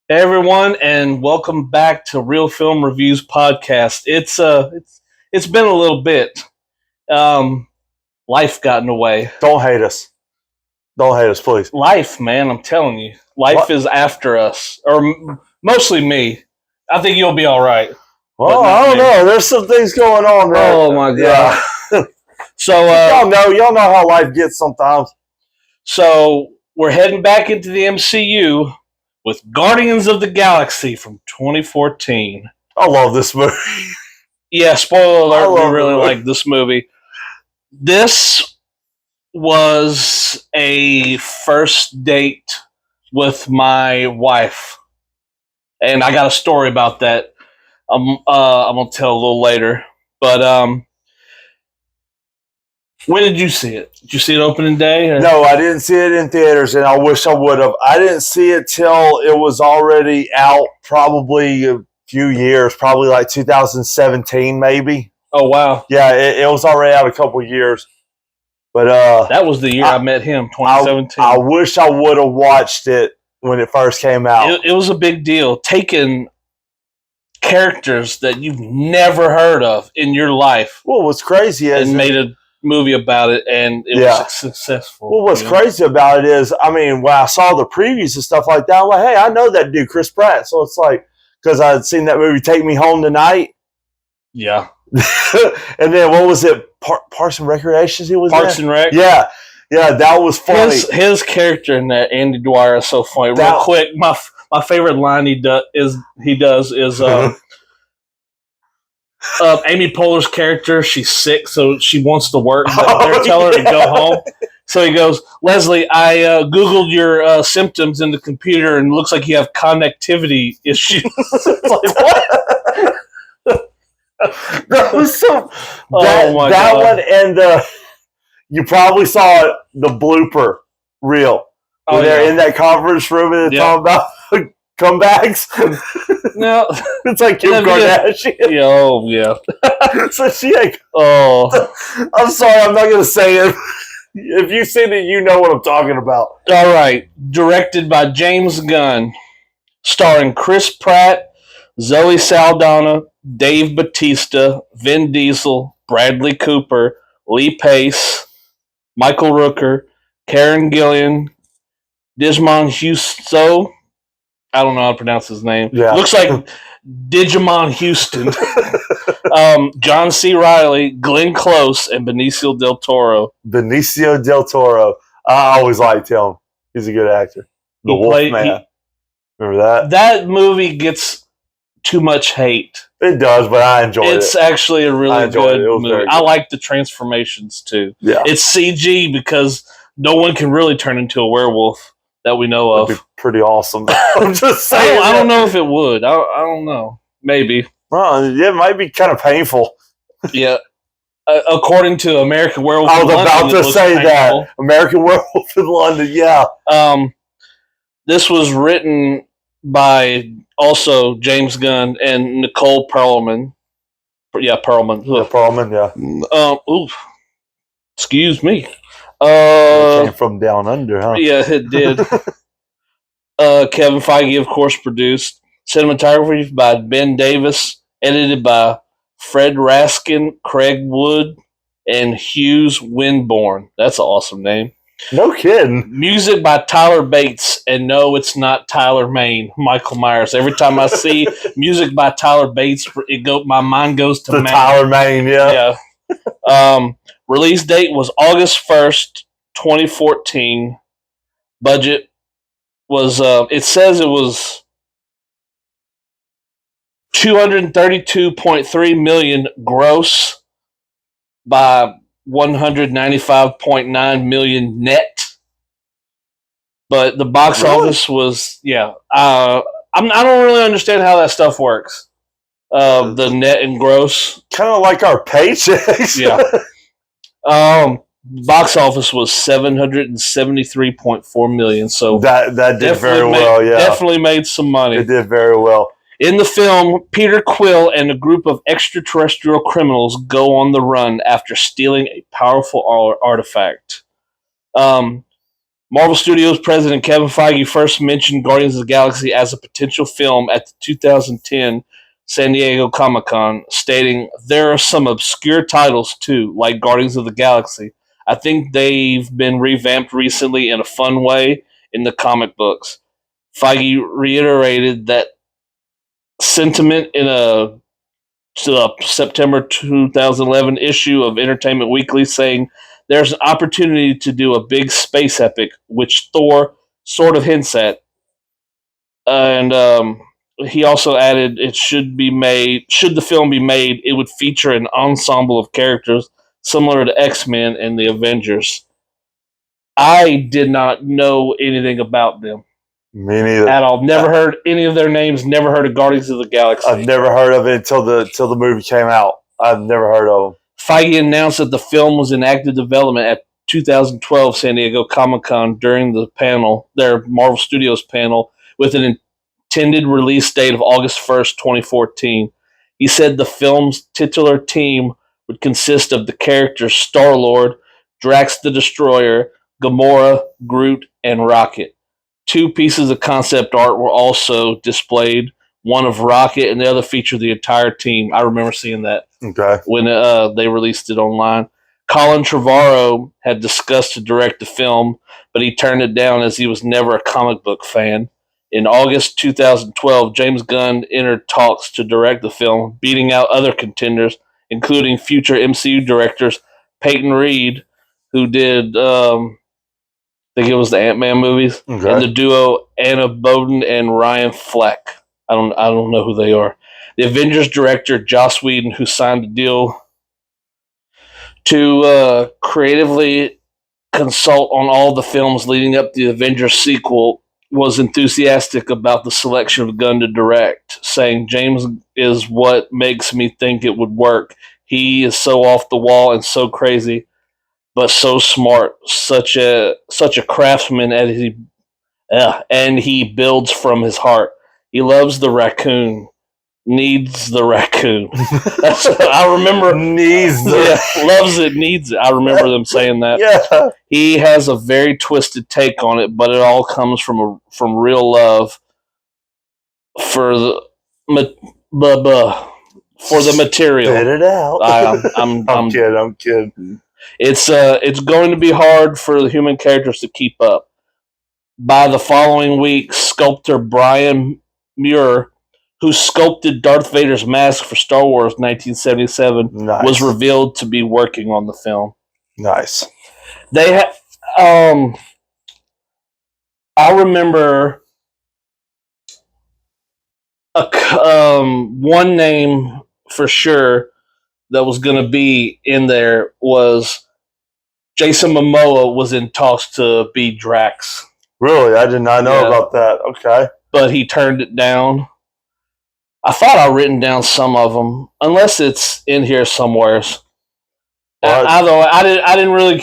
Hey everyone, and welcome back to Real Film Reviews podcast. It's been a little bit. Um, Life got in the way. Don't hate us. Don't hate us, please. Life, man, I'm telling you, life What? is after us, or mostly me. I think you'll be all right. Well, But not I don't me. know. There's some things going on there. Oh my god! Yeah. So, Y'all know how life gets sometimes. so we're heading back into the MCU with Guardians of the Galaxy from 2014. I love this movie. Yeah, spoiler I alert, we love really it. like this movie. This was a first date with my wife, and I got a story about that. I'm gonna tell a little later. But when did you see it? Did you see it opening day? Or? No, I didn't see it in theaters, and I wish I would have. I didn't see it till it was already out, probably a few years, probably like 2017, maybe. Oh wow! Yeah, it was already out a couple years. But That was the year I met him, 2017. I wish I would have watched it when it first came out. It was a big deal. Taking characters that you've never heard of in your life Well, what's crazy is and made a movie about it, and it was successful. Well, what's crazy about it is, I mean, when I saw the previews and stuff like that, I'm like, hey, I know that dude, Chris Pratt. So it's like, because I had seen that movie, Take Me Home Tonight. Yeah. And then what was it? Parks and Recreations he was Parks in? and Rec. Yeah, that was funny. His character in that, Andy Dwyer, is so funny. That- Real quick, my favorite line he does is Amy Poehler's character. She's sick, so she wants to work, but they're telling her to go home. So he goes, Leslie, I Googled your symptoms in the computer, and it looks like you have connectivity issues. It's like, what? That was so. Oh my that God. one and you probably saw it, the blooper reel. When they're in that conference room and they're talking about comebacks. No, it's like Kim Kardashian. Yeah, oh yeah. So she like, oh, I'm sorry, I'm not gonna say it. If you've seen it, you know what I'm talking about. All right. Directed by James Gunn, starring Chris Pratt, Zoe Saldana, Dave Bautista, Vin Diesel, Bradley Cooper, Lee Pace, Michael Rooker, Karen Gillan, Digimon Husto. I don't know how to pronounce his name. Yeah. Looks like Digimon Houston. John C. Reilly, Glenn Close, and Benicio del Toro. Benicio del Toro. I always liked him. He's a good actor. The Wolfman. Remember that? That movie gets too much hate. It does, but I enjoyed it. It's actually a really good movie. I like the transformations too. Yeah. It's CG because no one can really turn into a werewolf that we know of. That'd be pretty awesome. I'm just saying. I don't know if it would. I don't know. Maybe. Well, it might be kind of painful. Yeah. According to American Werewolf I was in London, about to say that. American Werewolf in London, yeah. This was written by also James Gunn and Nicole Perlman. Yeah, Perlman. Yeah, Perlman, yeah. Oof. Excuse me. It came from down under, huh? Yeah, it did. Kevin Feige, of course, produced. Cinematography by Ben Davis. Edited by Fred Raskin, Craig Wood, and Hughes Winborn. That's an awesome name. No kidding. Music by Tyler Bates. And no, it's not Tyler Maine, Michael Myers. Every time I see music by Tyler Bates, my mind goes to Maine. Tyler Maine, yeah. Yeah. Release date was August 1st, 2014. Budget was, it says it was $232.3 million gross by $195.9 million net. But the box office was, I don't really understand how that stuff works. The net and gross. Kind of like our paychecks. Yeah. Box office was $773.4 million. So that did very well, yeah. Definitely made some money. It did very well. In the film, Peter Quill and a group of extraterrestrial criminals go on the run after stealing a powerful artifact. Marvel Studios president Kevin Feige first mentioned Guardians of the Galaxy as a potential film at the 2010 San Diego Comic-Con, stating, "There are some obscure titles too, like Guardians of the Galaxy. I think they've been revamped recently in a fun way in the comic books." Feige reiterated that sentiment in a September 2011 issue of Entertainment Weekly, saying, "There's an opportunity to do a big space epic, which Thor sort of hints at." And he also added, "It should be made. Should the film be made, it would feature an ensemble of characters similar to X-Men and the Avengers." I did not know anything about them Me neither. at all. Never heard any of their names. Never heard of Guardians of the Galaxy. I've never heard of it until the movie came out. I've never heard of them. Feige announced that the film was in active development at 2012 San Diego Comic-Con during their Marvel Studios panel, with an intended release date of August 1st, 2014. He said the film's titular team would consist of the characters Star-Lord, Drax the Destroyer, Gamora, Groot, and Rocket. Two pieces of concept art were also displayed, one of Rocket and the other featured the entire team. I remember seeing that Okay. when they released it online. Colin Trevorrow had discussed to direct the film, but he turned it down as he was never a comic book fan. In August 2012, James Gunn entered talks to direct the film, beating out other contenders, including future MCU directors Peyton Reed, who did, I think it was the Ant-Man movies, Okay. and the duo Anna Boden and Ryan Fleck. I don't know who they are. The Avengers director Joss Whedon, who signed a deal to creatively consult on all the films leading up to the Avengers sequel, was enthusiastic about the selection of Gunn to direct, saying, "James is what makes me think it would work. He is so off the wall and so crazy, but so smart. Such a craftsman and he builds from his heart. He loves the raccoon. Needs the raccoon." I remember. Loves it, needs it. I remember them saying that. Yeah. He has a very twisted take on it, but it all comes from real love for the material. Spit it out. I'm kidding. It's going to be hard for the human characters to keep up. By the following week, sculptor Brian Muir, who sculpted Darth Vader's mask for Star Wars 1977, Nice. was revealed to be working on the film. Nice. They have. I remember one name for sure that was going to be in there was Jason Momoa was in talks to be Drax. Really? I did not know about that. Okay. But he turned it down. I thought I'd written down some of them, unless it's in here somewhere. Although I didn't really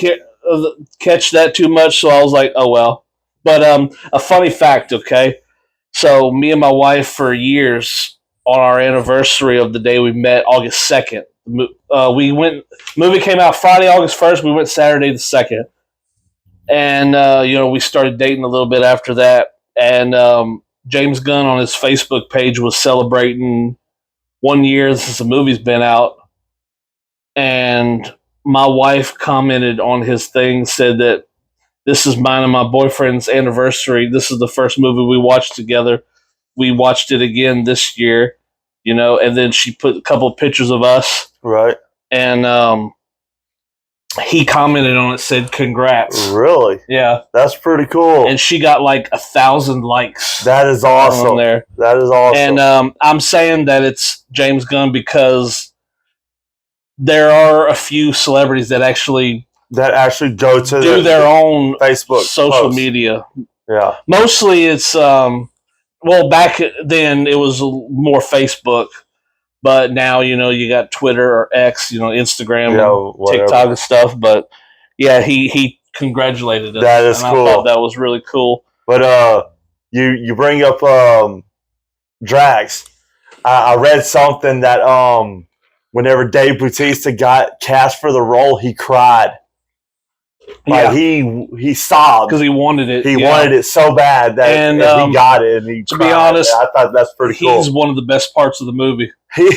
catch that too much, so I was like, oh well. But a funny fact, okay? So me and my wife, for years, on our anniversary of the day we met, August 2nd, we went. Movie came out Friday, August 1st. We went Saturday the 2nd, and we started dating a little bit after that. And James Gunn on his Facebook page was celebrating 1 year since the movie's been out, and my wife commented on his thing, said that this is mine and my boyfriend's anniversary. This is the first movie we watched together. We watched it again this year, and then she put a couple of pictures of us. Right. And he commented on it, said, "Congrats." Really? Yeah. That's pretty cool. And she got like 1,000 likes. That is awesome. On there. That is awesome. And I'm saying that it's James Gunn because there are a few celebrities that actually go to do their own Facebook social posts. media. Yeah. Mostly it's back then it was more Facebook, but now you got Twitter or X, Instagram, and TikTok and stuff. But yeah, he congratulated us. That is cool. I thought that was really cool. But you bring up Drax. I read something that whenever Dave Bautista got cast for the role, he cried. Like he sobbed because he wanted it. He wanted it so bad that And, he got it. And he to cried. be honest, I thought that's pretty cool. He's one of the best parts of the movie. He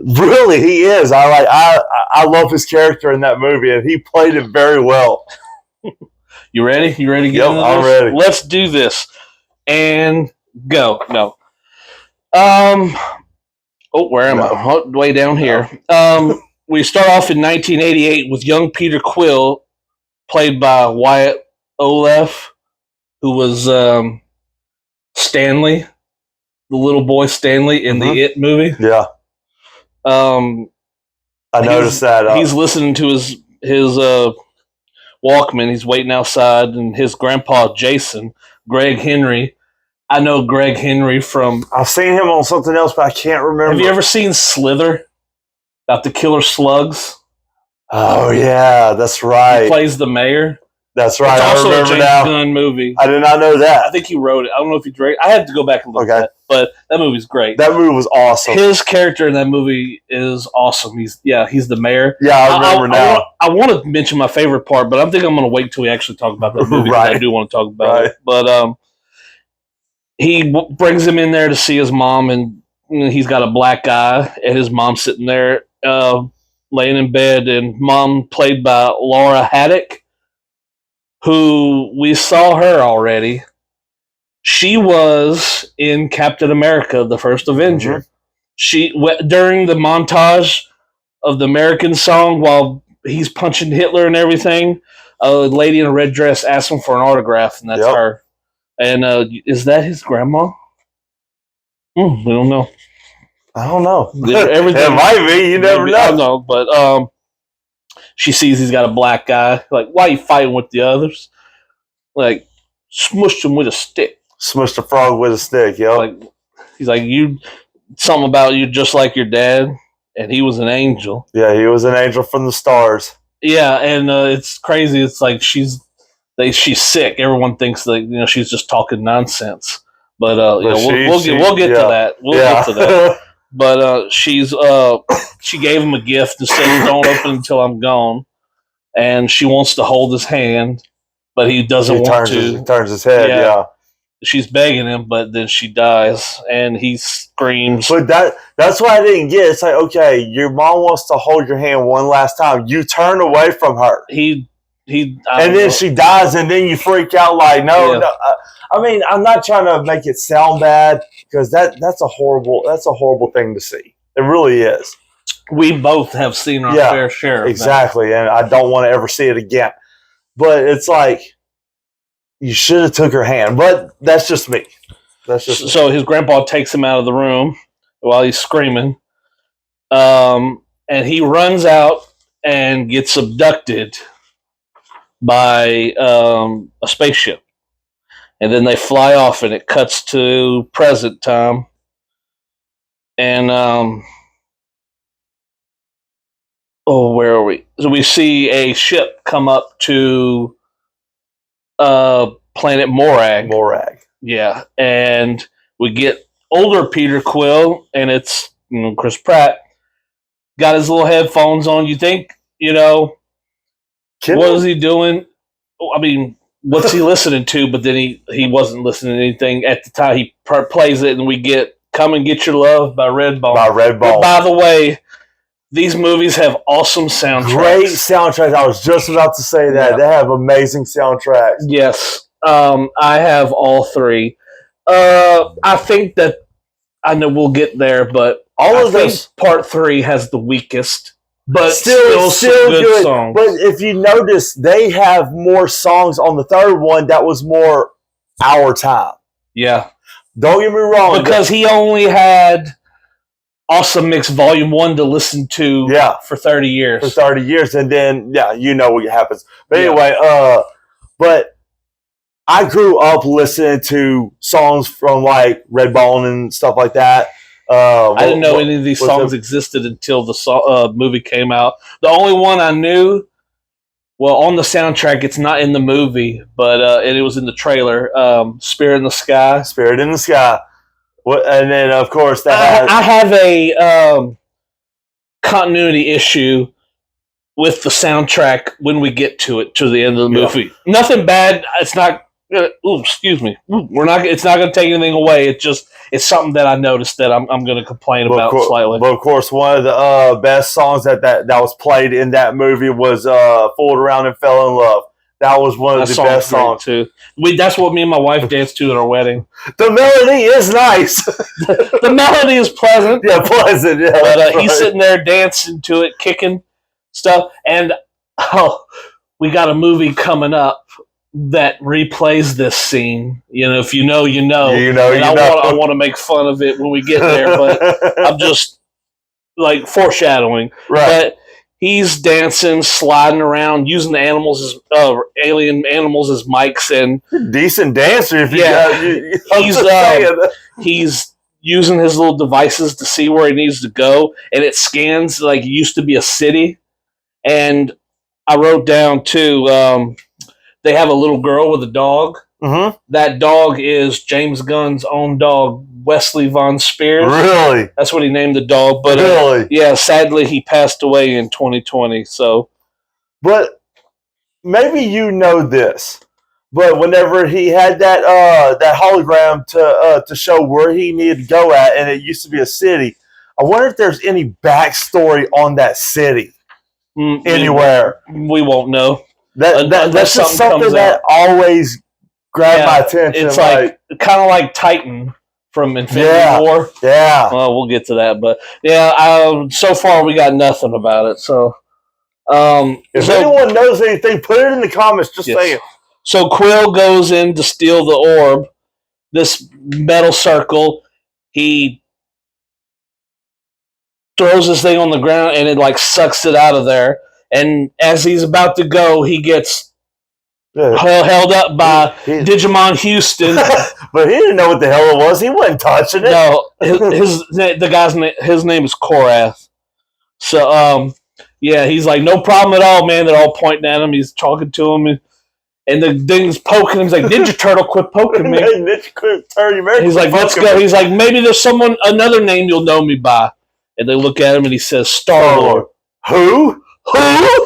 really he is. I love his character in that movie, and he played it very well. You ready? You ready to get into I'm this? ready. Let's do this. And go. No. Where am I? Oh, way down here. We start off in 1988 with young Peter Quill, played by Wyatt Oleff, who was Stanley, the little boy Stanley in the It movie. Yeah. I noticed that. He's listening to his Walkman. He's waiting outside, and his grandpa, Jason, Greg Henry. I know Greg Henry from... I've seen him on something else, but I can't remember. Have you ever seen Slither? About the killer slugs? Oh, yeah, that's right. He plays the mayor. That's right. It's also I remember a James now. Gunn movie. I did not know that. I think he wrote it. I don't know if he directed. I had to go back and look at that, but that movie's great. That movie was awesome. His character in that movie is awesome. He's the mayor. Yeah, I remember now. I want to mention my favorite part, but I think I'm going to wait till we actually talk about that movie. Right. I do want to talk about it. But he brings him in there to see his mom, and he's got a black eye, and his mom's sitting there laying in bed, and mom, played by Laura Haddock, who we saw her already. She was in Captain America, the First Avenger. She during the montage of the American song, while he's punching Hitler and everything, a lady in a red dress asks him for an autograph, and that's her. And is that his grandma? We don't know. I don't know. Everything, it might be. You never know. I don't know, but she sees he's got a black eye. Like, why are you fighting with the others? Like, smushed him with a stick. Smushed a frog with a stick, yo. Like, he's like, something about you just like your dad, and he was an angel. Yeah, he was an angel from the stars. Yeah, and it's crazy. It's like she's sick. Everyone thinks that she's just talking nonsense. But we'll get to that. We'll get to that. But she gave him a gift and said, "Don't open until I'm gone." And she wants to hold his hand, but he doesn't want to. He turns his head. Yeah. She's begging him, but then she dies, and he screams. But that's what I didn't get. It's like, okay, your mom wants to hold your hand one last time. You turn away from her. And then she dies, and then you freak out like, no. I mean, I'm not trying to make it sound bad, because that's a horrible thing to see. It really is. We both have seen our fair share of exactly, and I don't want to ever see it again. But it's like, you should have took her hand, but that's just me. So his grandpa takes him out of the room while he's screaming, and he runs out and gets abducted by a spaceship, and then they fly off, and it cuts to present time, and where are we? So we see a ship come up to planet Morag. Yeah, and we get older Peter Quill, and it's Chris Pratt. Got his little headphones on. You think, what is he doing? I mean, what's he listening to? But then he wasn't listening to anything at the time. He plays it, and we get "Come and Get Your Love" by Redbone. But by the way, these movies have awesome soundtracks. Great soundtracks. I was just about to say that. They have amazing soundtracks. Yes. I have all three. I think that I know we'll get there, but I think part 3 has the weakest, but still good songs. But if you notice, they have more songs on the third one that was more our time. Yeah. Don't get me wrong. Because he only had Awesome Mix Volume 1 to listen to for 30 years. And then, you know what happens. But anyway, but I grew up listening to songs from like Redbone and stuff like that. I didn't know any of these songs existed until the movie came out. The only one I knew, on the soundtrack, it's not in the movie, but it was in the trailer. "Spirit in the Sky." "Spirit in the Sky." And then, of course, I have a continuity issue with the soundtrack when we get to the end of the movie. Nothing bad. It's not. Excuse me. We're not. It's not going to take anything away. It's something that I noticed that I'm going to complain about slightly. But of course, one of the best songs that was played in that movie was "Fooled Around and Fell in Love." That was one of the best songs too. That's what me and my wife danced to at our wedding. The melody is nice. The melody is pleasant. Yeah, pleasant. Yeah, but he's sitting there dancing to it, kicking stuff, and we got a movie coming up that replays this scene. If you know, you know. I want to make fun of it when we get there, but I'm just like foreshadowing. Right. But he's dancing, sliding around, using the animals as alien animals as mics, and decent dancer. He's using his little devices to see where he needs to go, and it scans like it used to be a city. And I wrote down too. They have a little girl with a dog. Mm-hmm. That dog is James Gunn's own dog, Wesley Von Spears. Really? That's what he named the dog. But really, sadly, he passed away in 2020. So, but maybe you know this. But whenever he had that hologram to show where he needed to go at, and it used to be a city, I wonder if there's any backstory on that city anywhere. We won't know. That's just something that always grabbed my attention. It's like kind of like Titan from Infinity War. Yeah. Well, we'll get to that, but so far we got nothing about it. So, if anyone knows anything, put it in the comments. Just say it. So Quill goes in to steal the orb, this metal circle. He throws this thing on the ground, and it like sucks it out of there. And as he's about to go, he gets held up by Digimon Houston. But he didn't know what the hell it was. He wasn't touching it. No, his name is Korath. So he's like, no problem at all, man. They're all pointing at him. He's talking to him, and the thing's poking him. He's like, Ninja Turtle, quit poking me. He's like, let's go. He's like, maybe there's another name you'll know me by. And they look at him, and he says, Star-Lord. Who?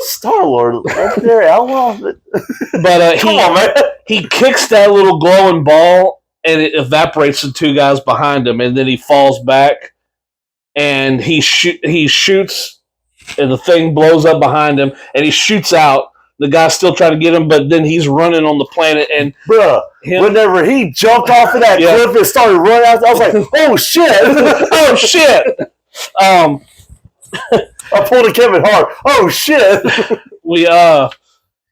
Star-Lord. But come on, man. He kicks that little glowing ball, and it evaporates the two guys behind him, and then he falls back, and he shoots, and the thing blows up behind him, and he shoots out. The guy's still trying to get him, but then he's running on the planet, and whenever he jumped off of that cliff and started running out, I was like, oh shit. Oh shit. I pulled a Kevin Hart. Oh shit!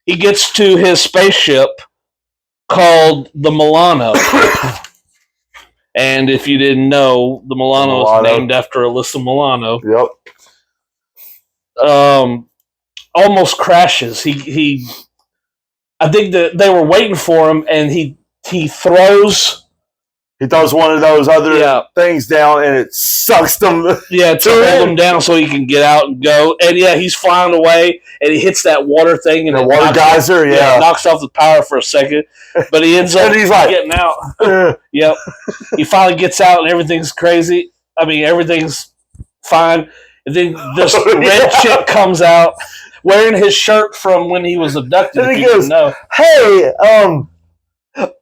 He gets to his spaceship called the Milano, and if you didn't know, the Milano is named after Alyssa Milano. Yep. Almost crashes. I think that they were waiting for him, and he throws. He throws one of those other things down, and it sucks them. Yeah, to hold him down so he can get out and go. And he's flying away, and he hits that water thing, and the water geyser. Knocks off the power for a second, but he ends up getting out. Yep, he finally gets out, and everything's crazy. I mean, everything's fine, and then this red chick comes out wearing his shirt from when he was abducted. And he goes, "Hey,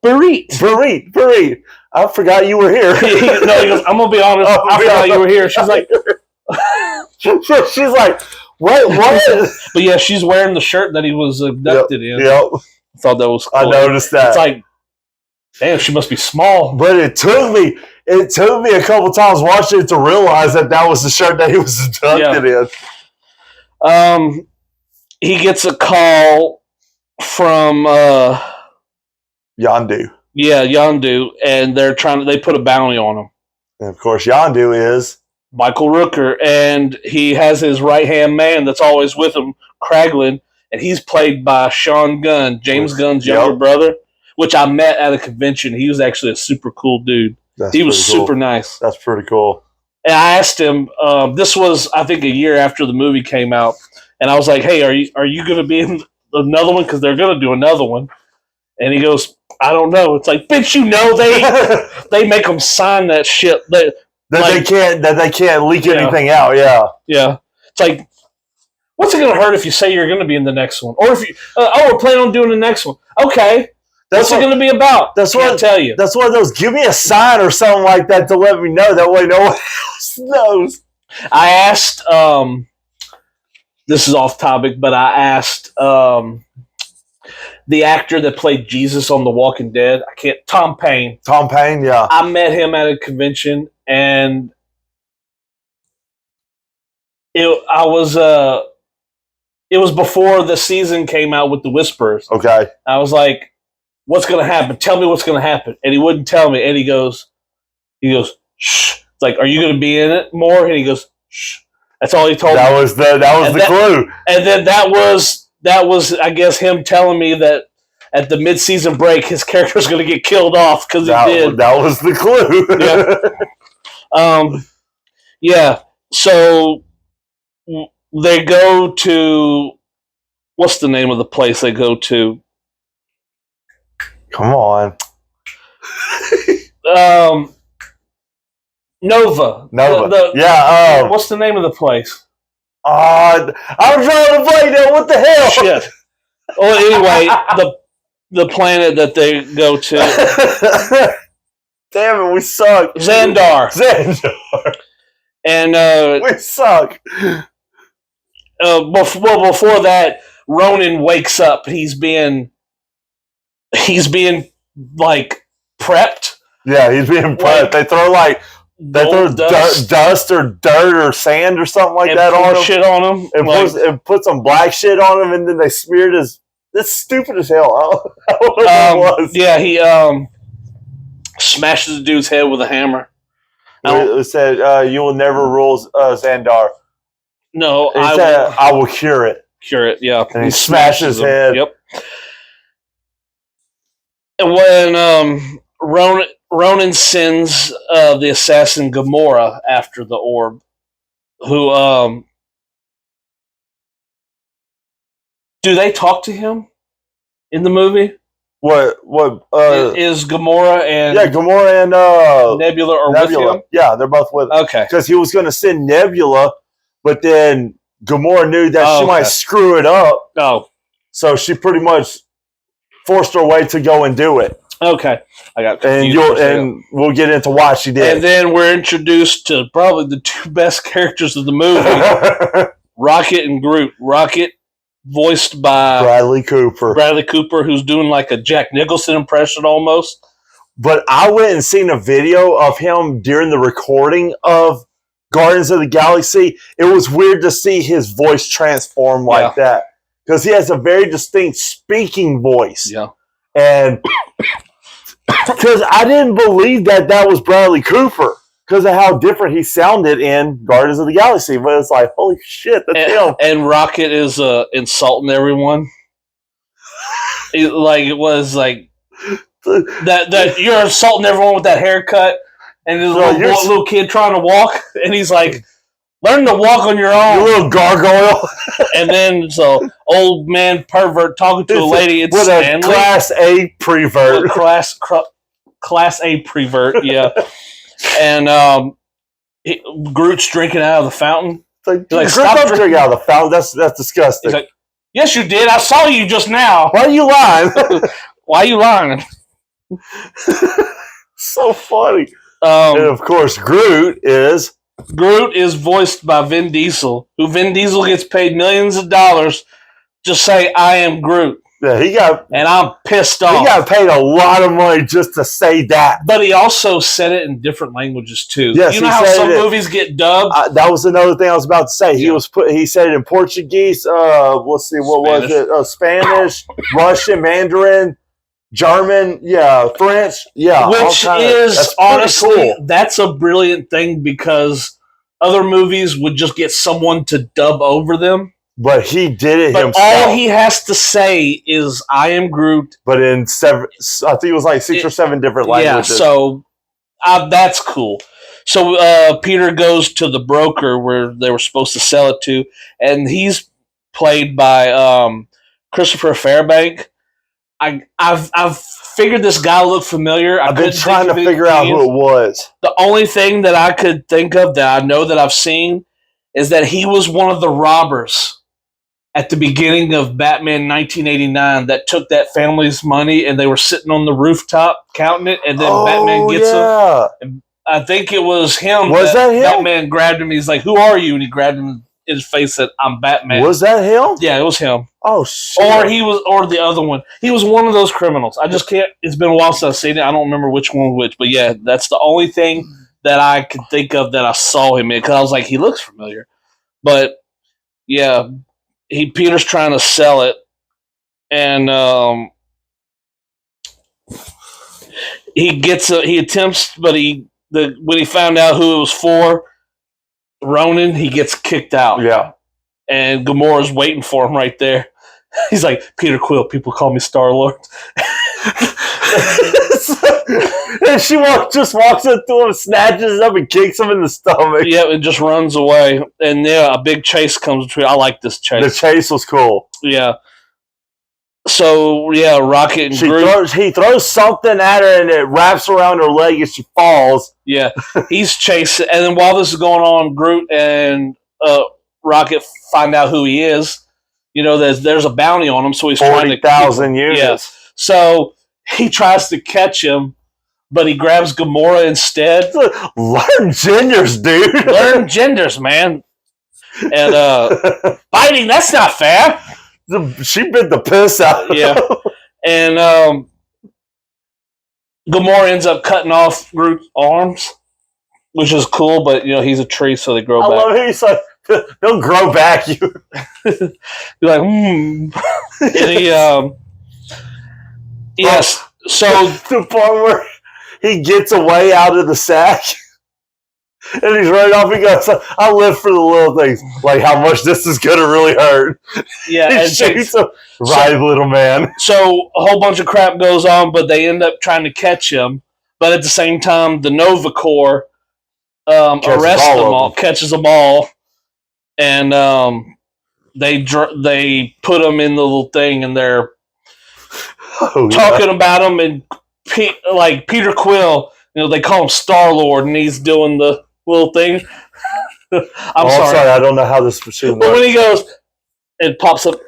Barit. I forgot you were here." He goes, I'm gonna be honest. I forgot you were here. She's like, she's like, what? But yeah, she's wearing the shirt that he was abducted in. Yep. I thought that was cool. I noticed that. It's like, damn, she must be small. But it took me a couple times watching it to realize that was the shirt that he was abducted in. He gets a call from Yondu. Yeah, Yondu, and they put a bounty on him. And of course, Yondu is Michael Rooker, and he has his right-hand man that's always with him, Kraglin, and he's played by Sean Gunn, James Gunn's younger brother, which I met at a convention. He was actually a super cool dude. He was super nice. That's pretty cool. And I asked him, this was, I think, a year after the movie came out, and I was like, hey, are you going to be in another one? Because they're going to do another one. And he goes, I don't know. It's like, bitch, they make them sign that shit. They can't leak anything out. Yeah. Yeah. It's like, What's it going to hurt if you say you're going to be in the next one? Or if you, we're planning on doing the next one. Okay. What's it going to be about? That's what I tell you. That's one of those. Give me a sign or something like that to let me know. That way, no one else knows. I asked. This is off topic, but I asked the actor that played Jesus on The Walking Dead. Tom Payne. Tom Payne, yeah. I met him at a convention, and it was before the season came out with the Whisperers. Okay. I was like, what's going to happen? Tell me what's going to happen. And he wouldn't tell me. And he goes, shh. It's like, are you going to be in it more? And he goes, shh. That's all he told me. That was the clue. And then that was, I guess, him telling me that at the mid-season break, his character's going to get killed off because he did. That was the clue. Yeah. Yeah. So they go to, what's the name of the place they go to? Come on. Nova. What's the name of the place? I'm trying to play now. What the hell? Shit. Well, anyway, the planet that they go to. Damn it, we suck. Xandar. And we suck. Before that, Ronan wakes up. He's being like prepped. Yeah, he's being prepped. They throw dust or dirt or sand or something like that on him. Shit on him. And put some black shit on him, and then they smeared his. That's stupid as hell. I don't know what it was. Yeah, he smashes the dude's head with a hammer. It said, "You will never rule Xandar." No, I will cure it. Cure it. Yeah, and he smashes his head. Yep. And when Ronan sends the assassin Gamora after the orb, who do they talk to him in the movie? What is Gamora and Gamora and Nebula are with him? Yeah, they're both with him. Okay. Because he was going to send Nebula, but then Gamora knew that she might screw it up. Oh. So she pretty much forced her way to go and do it. Okay. I got confused. And we'll get into why she did. And then we're introduced to probably the two best characters of the movie, Rocket and Groot. Rocket, voiced by Bradley Cooper, who's doing like a Jack Nicholson impression almost. But I went and seen a video of him during the recording of Guardians of the Galaxy. It was weird to see his voice transform like that. Because he has a very distinct speaking voice. Yeah. And because I didn't believe that was Bradley Cooper because of how different he sounded in Guardians of the Galaxy. But it's like, holy shit, that's him. And Rocket is insulting everyone. It was like that you're insulting everyone with that haircut, and this little kid trying to walk, and he's like, learn to walk on your own. You little gargoyle. And then old man pervert talking to a lady. It's Stanley. A Class A prevert. Class A prevert, yeah. And Groot's drinking out of the fountain. Stop drinking out of the fountain. That's disgusting. He's like, yes, you did. I saw you just now. Why are you lying? Why are you lying? So funny. And of course, Groot is voiced by Vin Diesel, who Vin Diesel gets paid millions of dollars to say, I am Groot. Yeah, and I'm pissed off. He got paid a lot of money just to say that. But he also said it in different languages too. Yes, you know how some movies get dubbed? That was another thing I was about to say. Yeah. He said it in Portuguese, let's see, what was it? Spanish, Russian, Mandarin, German, French, Which is honestly, cool. That's a brilliant thing because other movies would just get someone to dub over them. But he did it himself. All he has to say is, I am Groot. But in I think it was like 6 or 7 different languages. Yeah, so that's cool. So Peter goes to the broker where they were supposed to sell it to, and he's played by Christopher Fairbank. I've figured this guy looked familiar. I've been trying to figure out who it was. The only thing that I could think of that I know that I've seen is that he was one of the robbers at the beginning of Batman 1989 that took that family's money and they were sitting on the rooftop counting it, and then Batman gets them. And I think it was him. Was that him? Batman grabbed him. He's like, "Who are you?" And he grabbed him in his face. Said, "I'm Batman." Was that him? Yeah, it was him. Oh shit! Or the other one. He was one of those criminals. I just can't. It's been a while since I've seen it. I don't remember which one was which. But yeah, that's the only thing that I could think of that I saw him in, because I was like, he looks familiar. But yeah, Peter's trying to sell it, and he attempts, but when he found out who it was for, Ronan, he gets kicked out. Yeah, and Gamora's waiting for him right there. He's like, Peter Quill, people call me Star-Lord. And she just walks up to him, snatches him, and kicks him in the stomach. Yeah, and just runs away. And yeah, a big chase comes between. I like this chase. The chase was cool. Yeah. So yeah, Rocket and Groot. He throws something at her, and it wraps around her leg, and she falls. Yeah, he's chasing. And then while this is going on, Groot and Rocket find out who he is. You know, there's a bounty on him, so he's 40,000 units. Yeah. So he tries to catch him, but he grabs Gamora instead. Learn genders, dude. Learn genders, man. And fighting, that's not fair. She bit the piss out. Yeah. And Gamora ends up cutting off Groot's arms, which is cool, but you know, he's a tree, so they grow back. I love it. He's like, they'll grow back. You're like, And he, yes. So the part where he gets away out of the sack and he's running off, he goes, I live for the little things, like how much this is going to really hurt. Yeah, and shoots him. Right, little man. So a whole bunch of crap goes on, but they end up trying to catch him. But at the same time, the Nova Corps arrests them all, catches them all. And they put them in the little thing, and they're talking about them. And Peter Quill, you know, they call him Star-Lord, and he's doing the little thing. I'm sorry, I don't know how this machine works. But when he goes, it pops up.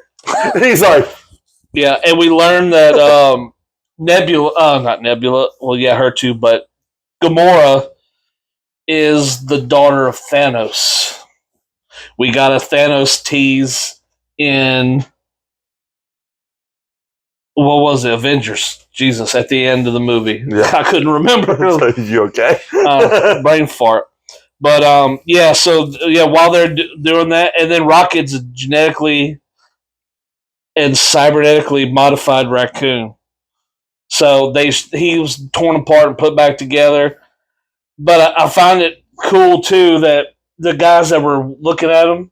He's like, yeah, and we learn that not Nebula, well, yeah, her too, but Gamora is the daughter of Thanos. We got a Thanos tease in, what was it, Avengers. Jesus, at the end of the movie. Yeah. I couldn't remember. You okay? Brain fart. But, yeah, so, yeah, while they're doing that, and then Rocket's genetically and cybernetically modified raccoon. So he was torn apart and put back together. But I find it cool, too, that the guys that were looking at him,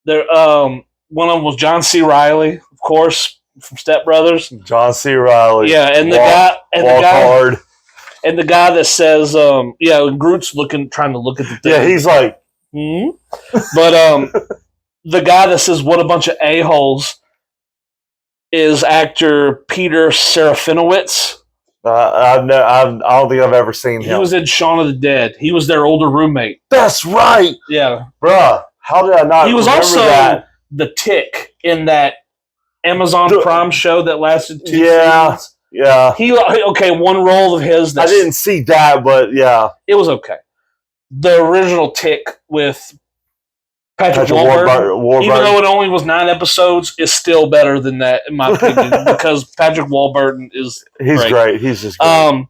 one of them was John C. Reilly, of course, from Step Brothers. John C. Reilly. Yeah, and the guy that says, Groot's trying to look at the thing. Yeah, he's like, But the guy that says, "What a bunch of a-holes," is actor Peter Serafinowicz. I don't think I've ever seen him. He was in Shaun of the Dead. He was their older roommate. That's right. Yeah. Bruh, how did I not remember that? He was also the Tick in that Amazon Prime show that lasted 2 seasons. Yeah. One role of his. I didn't see that, but yeah. It was okay. The original Tick with Patrick Warburton, even though it only was 9 episodes, is still better than that, in my opinion, because Patrick Warburton is great. He's just great.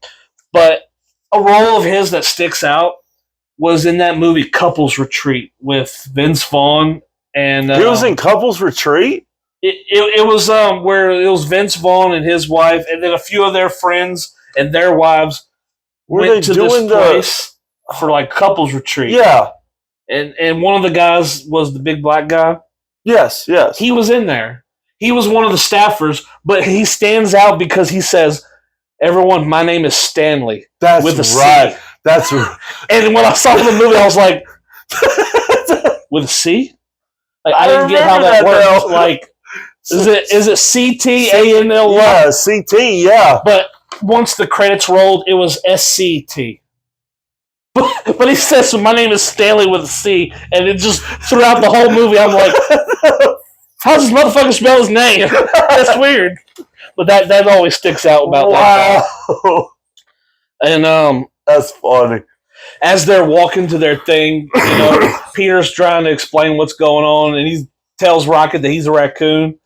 But a role of his that sticks out was in that movie Couples Retreat with Vince Vaughn. And he was in Couples Retreat? It was where it was Vince Vaughn and his wife, and then a few of their friends and their wives went to this place for like Couples Retreat. Yeah. And one of the guys was the big black guy. Yes. He was in there. He was one of the staffers, but he stands out because he says, "Everyone, my name is Stanley." That's with a right. C. That's right. And when I saw the movie, I was like, "With a C?" Like I didn't get how that works. Like, is it CTANLY? Yeah, CT. Yeah. But once the credits rolled, it was SCT. But he says, "My name is Stanley with a C," and it just throughout the whole movie, I'm like, How does this motherfucker spell his name? That's weird. But that always sticks out about that guy. And that's funny. As they're walking to their thing, Peter's trying to explain what's going on, and he tells Rocket that he's a raccoon,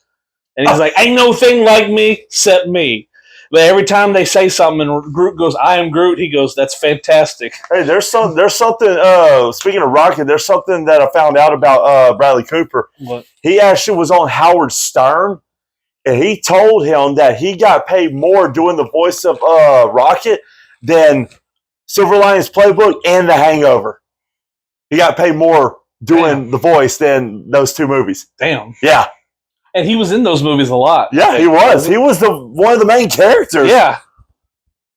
and he's like, "Ain't no thing like me except me." But every time they say something, and Groot goes, "I am Groot," he goes, "That's fantastic." Hey, there's something. Speaking of Rocket, there's something that I found out about Bradley Cooper. What? He actually was on Howard Stern, and he told him that he got paid more doing the voice of Rocket than Silver Linings Playbook and The Hangover. He got paid more doing the voice than those two movies. Damn. Yeah. And he was in those movies a lot. Yeah, he was. He was one of the main characters. Yeah.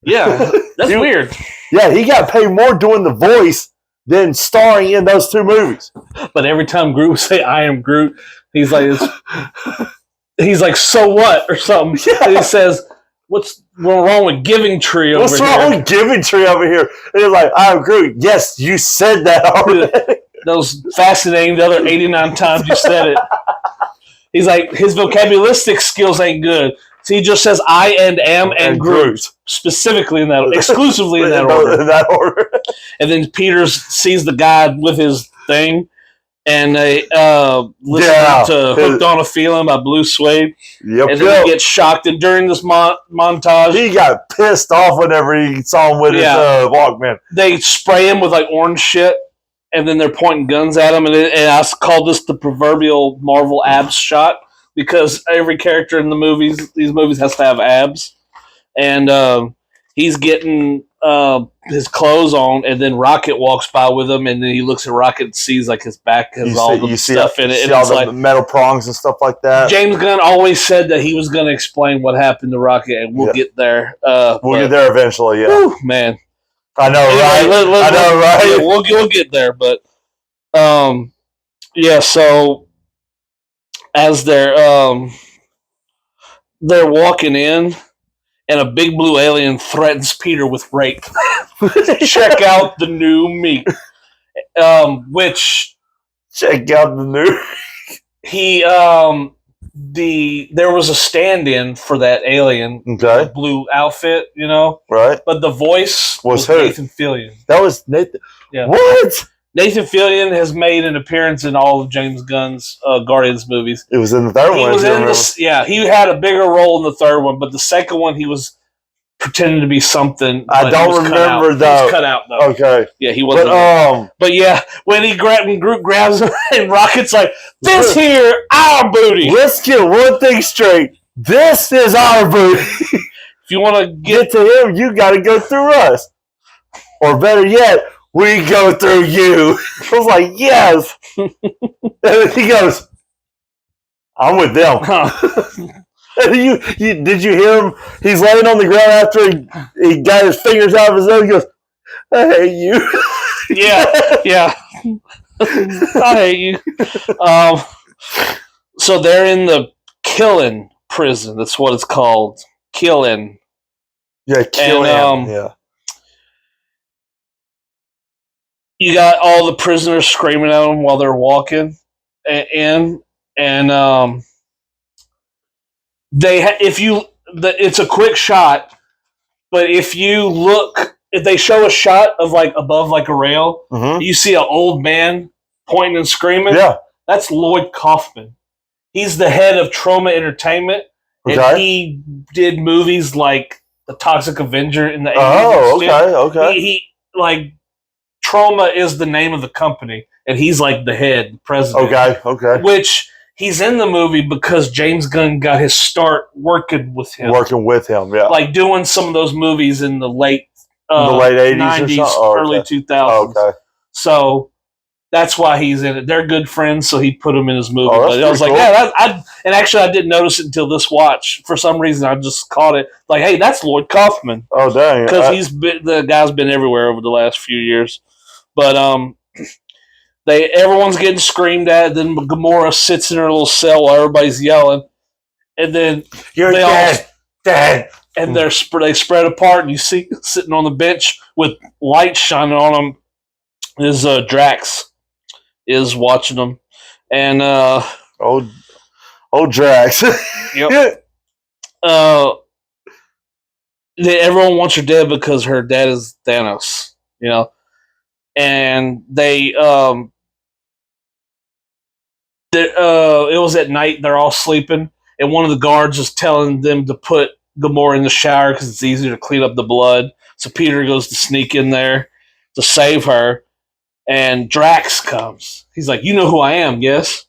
Yeah. That's weird. Yeah, he got paid more doing the voice than starring in those two movies. But every time Groot would say, "I am Groot," he's like, "So what?" or something. Yeah. And he says, "What's wrong with Giving Tree over here?" What's wrong with Giving Tree over here? And he's like, "I'm Groot." Yes, you said that already. Those fascinating the other 89 times you said it. He's like, his vocabulistic skills ain't good. So he just says "I" and "am" and Groot. Specifically exclusively in that order. In that order. And then Peter sees the guy with his thing, and they listen to "Hooked on a Feeling" by Blue Suede. Yep. And then he gets shocked. And during this montage, he got pissed off whenever he saw him with his Walkman. They spray him with like orange shit, and then they're pointing guns at him. And I call this the proverbial Marvel abs shot, because every character in these movies has to have abs. And he's getting his clothes on, and then Rocket walks by with him, and then he looks at Rocket and sees like his back has all the stuff in it. You see all the metal prongs and stuff like that. James Gunn always said that he was going to explain what happened to Rocket, and we'll get there. We'll get there eventually, yeah. Whew, man. I know, right? I know, right? Yeah, we'll get there, but so as they're walking in, and a big blue alien threatens Peter with rape. Check out the new me. Which check out the new. He there was a stand-in for that alien, blue outfit, right? But the voice was Nathan Fillion. That was Nathan. Yeah. What? Nathan Fillion has made an appearance in all of James Gunn's Guardians movies. It was in the third one. He had a bigger role in the third one, but the second one he was pretending to be something. I don't remember though. He was cut out though. Okay. Yeah, he wasn't. But yeah, when Groot grabs him and Rocket's like, "This here, our booty." Let's get one thing straight. This is our booty. If you want to get to him, you got to go through us. Or better yet, we go through you. I was like, yes. And he goes, I'm with them. Did you hear him? He's laying on the ground after he got his fingers out of his nose. He goes, I hate you. Yeah. I hate you. So they're in the Killing prison. That's what it's called. Killing. Yeah, Killing. Yeah. You got all the prisoners screaming at them while they're walking in, and it's a quick shot, but if they show a shot of like above like a rail, you see an old man pointing and screaming. Yeah, that's Lloyd Kaufman. He's the head of Trauma Entertainment, and he did movies like The Toxic Avenger in the 80s. Oh, okay. He Trauma is the name of the company, and he's like the head president. Okay. Which he's in the movie because James Gunn got his start working with him. Yeah. Like doing some of those movies in the late 80s 90s, early 2000s. Okay. So that's why he's in it. They're good friends, so he put him in his movie. But I was like, cool. And actually I didn't notice it until this watch. For some reason, I just caught it. Like, hey, that's Lloyd Kaufman. Oh, dang. Because the guy's been everywhere over the last few years. But everyone's getting screamed at. Then Gamora sits in her little cell while everybody's yelling, and then you're dead. And they spread apart, and you see sitting on the bench with light shining on them is Drax is watching them, and Oh, Drax. Yep. Everyone wants her dead because her dad is Thanos, and they it was at night. They're all sleeping, and one of the guards is telling them to put Gamora in the shower because it's easier to clean up the blood. So Peter goes to sneak in there to save her, and Drax comes. He's like, "You know who I am, yes?"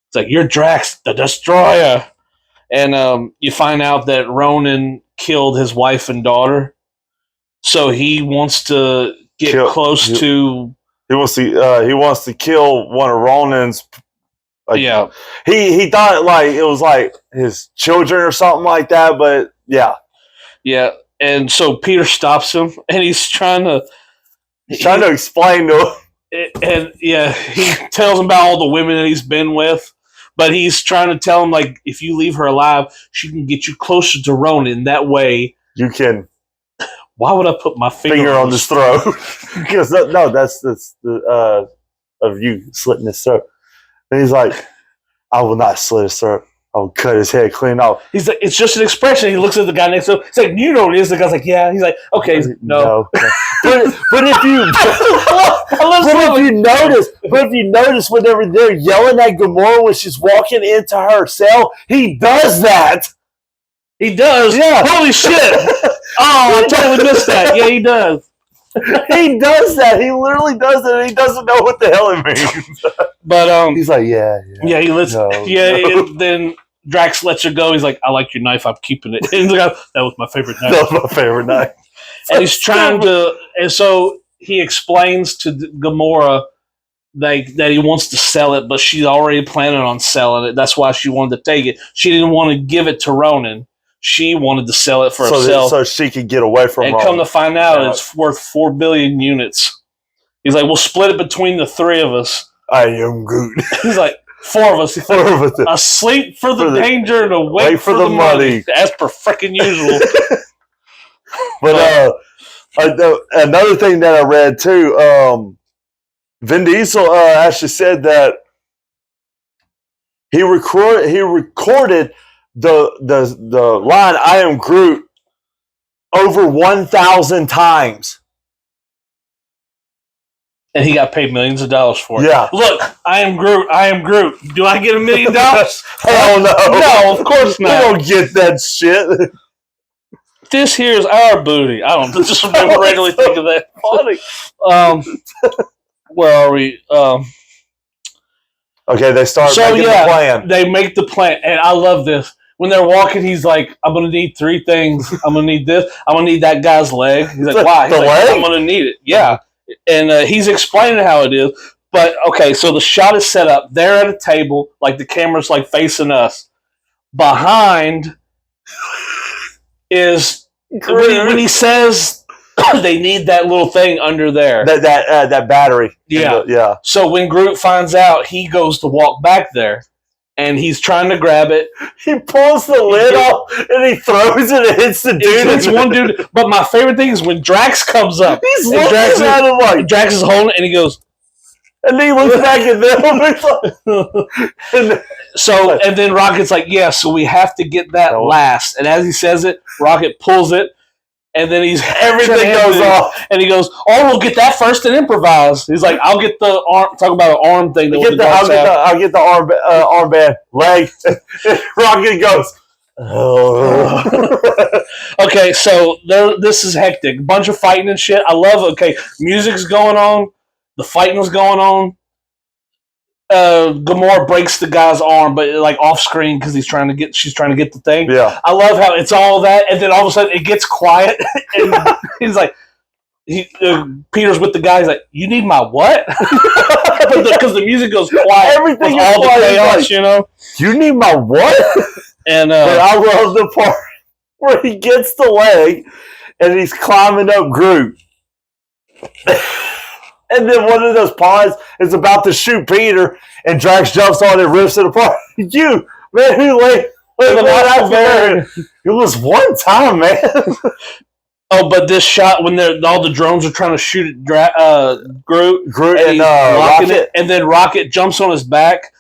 It's like, "You're Drax, the Destroyer," and you find out that Ronan killed his wife and daughter, so he wants to get close to. He wants to kill one of Ronan's. Yeah, he thought like it was like his children or something like that, but yeah, and so Peter stops him, and he's trying to explain to him. And he tells him about all the women that he's been with, but he's trying to tell him, like, if you leave her alive, she can get you closer to Ronan. That way, you can. Why would I put my finger on his throat? Because that's the of you slitting his throat. And he's like, I will not slit his throat. I will cut his head clean off. He's like, it's just an expression. He looks at the guy next to him. He's like, you know what it is? The guy's like, yeah. He's like, okay, no. but if you notice whenever they're yelling at Gamora when she's walking into her cell, he does that. He does? Yeah. Holy shit. Oh, I totally missed that. Yeah, he does. He does that. He literally does it, and he doesn't know what the hell it means. But he's like, yeah. He lets. Then Drax lets her go. He's like, I like your knife. I'm keeping it. And that was my favorite knife. That was my favorite knife. And he's trying to, and so he explains to Gamora that he wants to sell it, but she's already planning on selling it. That's why she wanted to take it. She didn't want to give it to Ronan. She wanted to sell it for herself, so she could get away from. And come to find out, it's worth 4 billion units. He's like, we'll split it between the three of us. I am Groot. He's like, 4 of us. He's like, asleep for the danger and awake for the money. As per freaking usual. But another thing that I read too, Vin Diesel actually said that he recorded the line "I am Groot" over 1,000 times. And he got paid millions of dollars for it. Yeah. Look, I am Groot. I am Groot. Do I get $1 million? Hell no. No, of course not. You don't get that shit. This here's our booty. I don't just randomly think of that. Funny. Where are we? Okay, they start making the plan. They make the plan, and I love this. When they're walking, he's like, I'm going to need 3 things. I'm going to need this. I'm going to need that guy's leg. He's like, why? He's like, I'm going to need it. Yeah. And he's explaining how it is. But, okay, so the shot is set up. They're at a table, like the camera's like facing us. Behind is, when he says they need that little thing under there. That battery. Yeah. Yeah. So when Groot finds out, he goes to walk back there. And he's trying to grab it. He pulls the lid off and he throws it and hits the dude. It's one dude. But my favorite thing is when Drax comes up. He's looking at him like... Drax is holding it and he goes... And then he looks back at them. And then Rocket's like, yeah, so we have to get that last. And as he says it, Rocket pulls it. And then everything goes off. And he goes, oh, we'll get that first and improvise. He's like, I'll get the arm, talk about an arm thing. I'll get the armband, leg. Rocket goes, oh. Okay, so this is hectic. Bunch of fighting and shit. I love it. Okay, music's going on. The fighting's going on. Gamora breaks the guy's arm, but like off screen because she's trying to get the thing. Yeah, I love how it's all that, and then all of a sudden it gets quiet, and he's like, Peter's with the guy. He's like, "You need my what?" Because the music goes quiet. Everything is all quiet, the chaos, You need my what? And I love the part where he gets the leg and he's climbing up Groot. And then one of those pods is about to shoot Peter, and Drax jumps on it and rips it apart. You, man, who laid out there? It was one time, man. Oh, but this shot when all the drones are trying to shoot at Groot and Rocket. and then Rocket jumps on his back,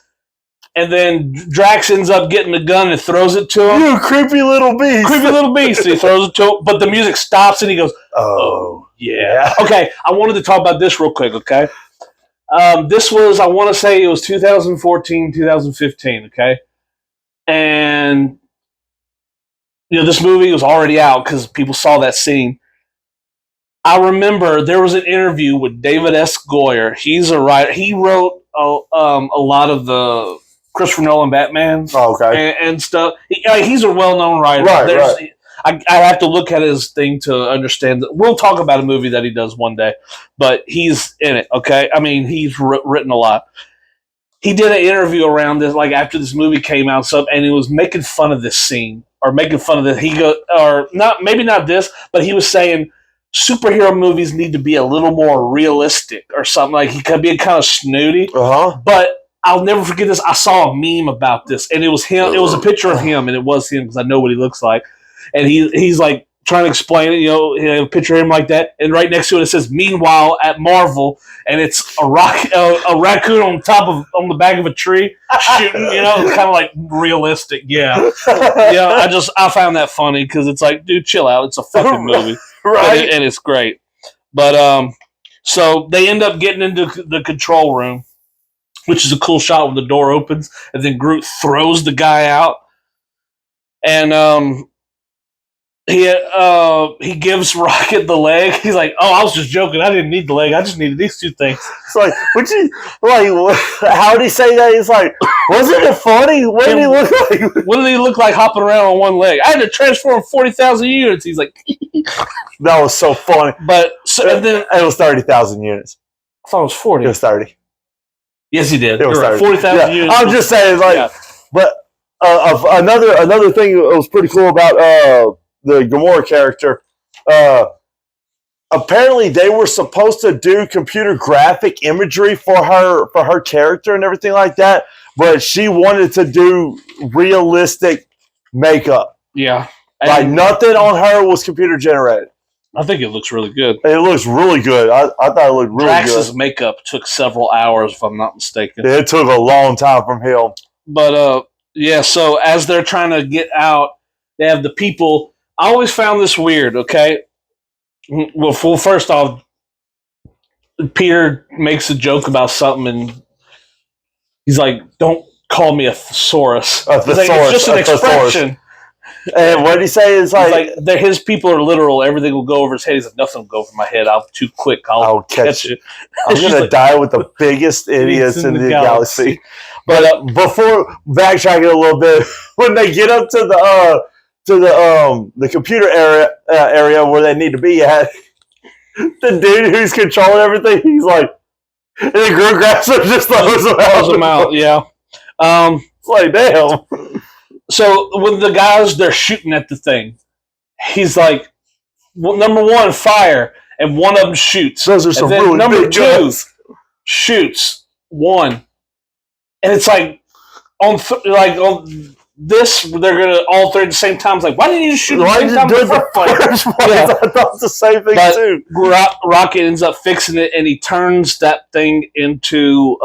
And then Drax ends up getting the gun and throws it to him. You creepy little beast. Creepy little beast. He throws it to him, but the music stops and he goes, Oh, yeah. Okay, I wanted to talk about this real quick, okay? This was, I want to say it was 2014, 2015, okay? And, this movie was already out because people saw that scene. I remember there was an interview with David S. Goyer. He's a writer. He wrote a lot of the Christopher Nolan Batman and stuff. He's a well-known writer. Right. I have to look at his thing to understand. We'll talk about a movie that he does one day, but he's in it, okay? I mean, he's written a lot. He did an interview around this, like after this movie came out, and he was making fun of this scene or making fun of this. Maybe not this, but he was saying superhero movies need to be a little more realistic or something. Like he could be kind of snooty, but I'll never forget this. I saw a meme about this, and it was him. It was a picture of him, and it was him because I know what he looks like. And he's like trying to explain it. Picture him like that, and right next to it says "Meanwhile at Marvel," and it's a raccoon on the back of a tree shooting. Kind of like realistic. Yeah. I found that funny because it's like, dude, chill out. It's a fucking movie. Right, and it's great. But so they end up getting into the control room, which is a cool shot when the door opens, and then Groot throws the guy out, and he gives Rocket the leg. He's like, "Oh, I was just joking. I didn't need the leg. I just needed these two things." It's like, how did he say that? He's like, wasn't it funny? What did he look like? What did he look like hopping around on one leg? I had to transform 40,000 units. He's like, that was so funny. But and then it was 30,000 units. I thought it was 40. It was 30. Yes, he did. It was 30. 40,000 units. I'm just saying, but another thing that was pretty cool about the Gamora character. Apparently, they were supposed to do computer graphic imagery for her character and everything like that, but she wanted to do realistic makeup. Yeah, like nothing on her was computer generated. I think it looks really good. It looks really good. I thought it looked really good. Drax's makeup took several hours, if I'm not mistaken. It took a long time from him. But so as they're trying to get out, they have the people. I always found this weird. Okay. Well, first off, Peter makes a joke about something, and he's like, "Don't call me a thesaurus." It's just an expression. And what did he say? Is like his people are literal. Everything will go over his head. He's like, "Nothing will go over my head. I'm too quick. I'll catch it." I'm gonna die with the biggest idiots in the galaxy. But before backtracking a little bit, when they get up to the computer area where they need to be at, the dude who's controlling everything, he's like, and then Groot grabs him, just throws him out. Yeah. It's like, damn. So when the guys they're shooting at the thing, he's like, well, number one, fire, and one of them shoots. Those are some really number big two guns. Shoots one, and it's like on this, they're gonna all three at the same time. It's like, why didn't you just shoot at the same time? I thought the same thing too. Rocket ends up fixing it, and he turns that thing into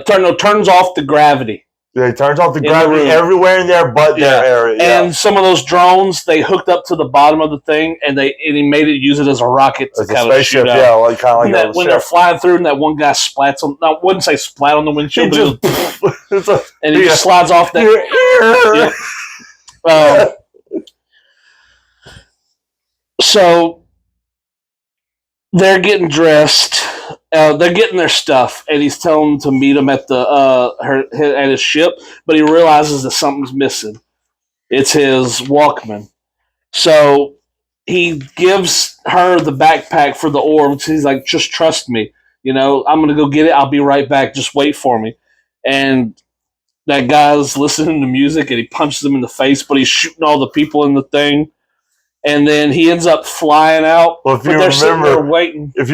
turns off the gravity. Yeah, he turns off the gravity everywhere in there but their area. Yeah. And some of those drones, they hooked up to the bottom of the thing, and he made it use it as a rocket to kind of shoot out. Yeah, kind of like when they're flying through, and that one guy splats on. I wouldn't say splat on the windshield, and he just slides off that. So they're getting dressed. They're getting their stuff, and he's telling them to meet him at at his ship. But he realizes that something's missing. It's his Walkman. So he gives her the backpack for the orbs. He's like, "Just trust me. I'm gonna go get it. I'll be right back. Just wait for me." And that guy's listening to music, and he punches him in the face. But he's shooting all the people in the thing. And then he ends up flying out. Well, if you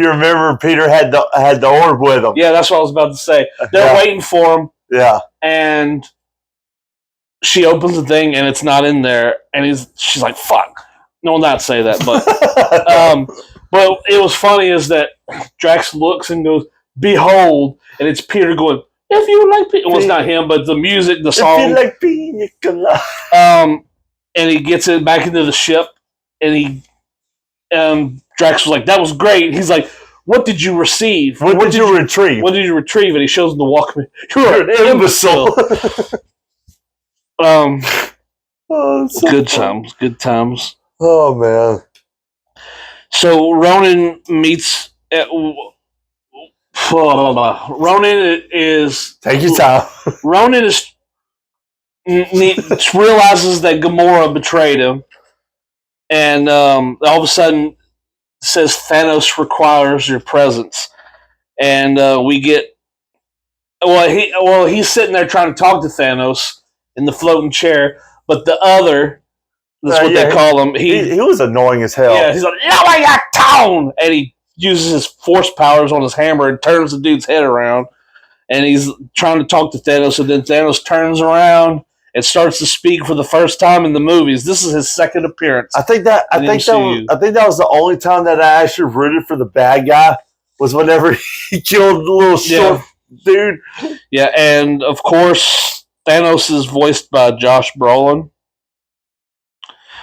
remember, Peter had the orb with him. Yeah, that's what I was about to say. They're waiting for him. Yeah. And she opens the thing, and it's not in there. And she's like, "Fuck." No, not say that, but but it was funny is that Drax looks and goes, "Behold," and it's Peter going, If you like, well, it's not him, but the music, the song. If you like pina colada. And he gets it back into the ship, and he, Drax was like, "That was great." He's like, "What did you receive? What did you retrieve? What did you retrieve?" And he shows him the Walkman. You're an imbecile. Good times. Good times. Oh man. So Ronan meets. Ronan is. Take your time. Ronan realizes that Gamora betrayed him, and all of a sudden says Thanos requires your presence, and we get. He's sitting there trying to talk to Thanos in the floating chair, but the other. That's what they call him. He was annoying as hell. Yeah, he's like, "No, I got town," and he uses his force powers on his hammer and turns the dude's head around. And he's trying to talk to Thanos, and then Thanos turns around and starts to speak for the first time in the movies. This is his second appearance. I think that was the only time that I actually rooted for the bad guy was whenever he killed the little short dude. Yeah, and of course Thanos is voiced by Josh Brolin.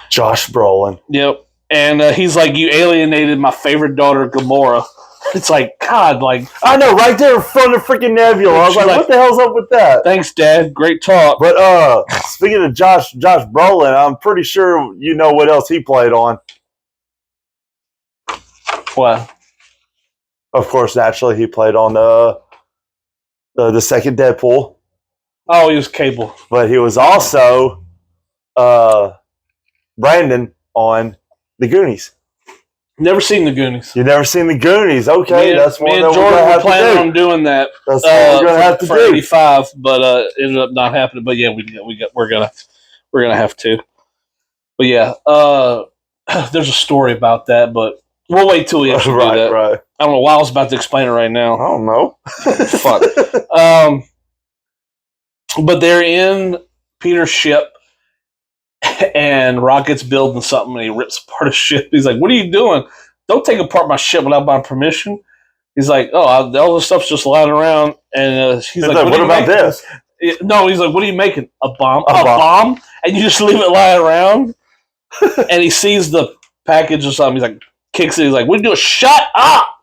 Josh Brolin. Yep. And he's like, "You alienated my favorite daughter, Gamora." It's like, God, like... I know, right there in front of freaking Nebula. I was like, what the hell's up with that? Thanks, Dad. Great talk. But speaking of Josh Brolin, I'm pretty sure you know what else he played on. What? Of course, naturally, he played on the second Deadpool. Oh, he was Cable. But he was also Brandon on The Goonies. Never seen The Goonies. You've never seen The Goonies? Okay, that's one me that and we're Jordan gonna were have planning to do. on doing that. That's what we're gonna have to for do. 85, but ended up not happening. But yeah, we're gonna have to. But yeah, there's a story about that, but we'll wait till we actually do that. Right. I don't know why I was about to explain it right now. I don't know. Fuck. But they're in Peter's ship, and Rocket's building something, and he rips apart his ship. He's like, "What are you doing? Don't take apart my ship without my permission." He's like, "Oh, all this stuff's just lying around." And he's like, "What about this?" No, he's like, "What are you making? A bomb? A bomb? And you just leave it lying around?" And he sees the package or something. He's like, kicks it. He's like, "What are you doing? Shut up!"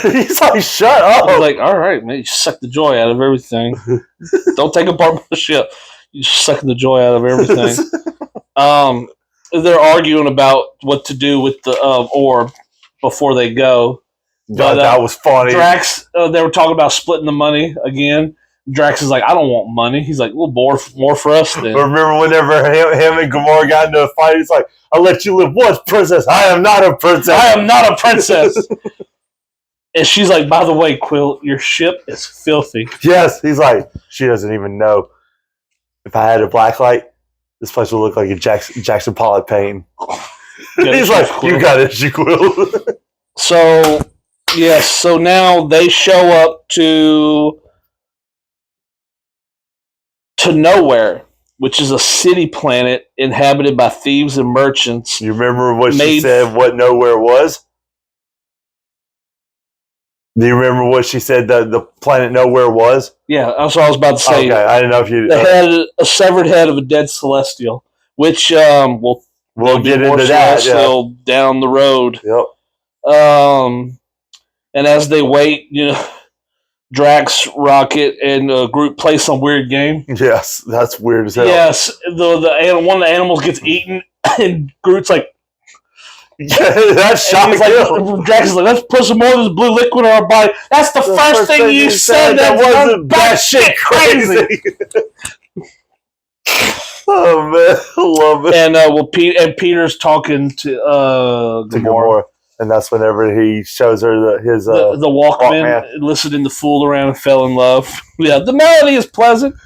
He's like, "Shut up!" He's like, "All right, man, you suck the joy out of everything. Don't take apart my ship. You sucking the joy out of everything." They're arguing about what to do with the orb before they go. But, that was funny. Drax, they were talking about splitting the money again. Drax is like, "I don't want money." He's like, "Well, more for us then." Remember whenever him and Gamora got into a fight, he's like, "I'll let you live once, princess. I am not a princess. I am not a princess." And she's like, "By the way, Quill, your ship is filthy." Yes, he's like, she doesn't even know. If I had a black light, this place would look like a Jackson Pollock painting. He's like, Quill. "You got it, Quill." So, yes, so now they show up to Nowhere, which is a city planet inhabited by thieves and merchants. You remember what she said, what Nowhere was? Do you remember what she said the planet Nowhere was? Yeah, that's what I was about to say. Okay, I didn't know if you... They had a severed head of a dead Celestial, which we'll get into that down the road. Yep. And as they wait, Drax, Rocket, and Groot play some weird game. Yes, that's weird as hell. Yes, one of the animals gets eaten, and Groot's like, that's shocking. Like, Drax is like, "Let's put some more of this blue liquid on our body." That's the first thing you said that wasn't batshit crazy. Oh man, I love it. And Peter's talking to Gamora. And that's whenever he shows her his the Walkman, listening to fool around and fell in love. Yeah, the melody is pleasant.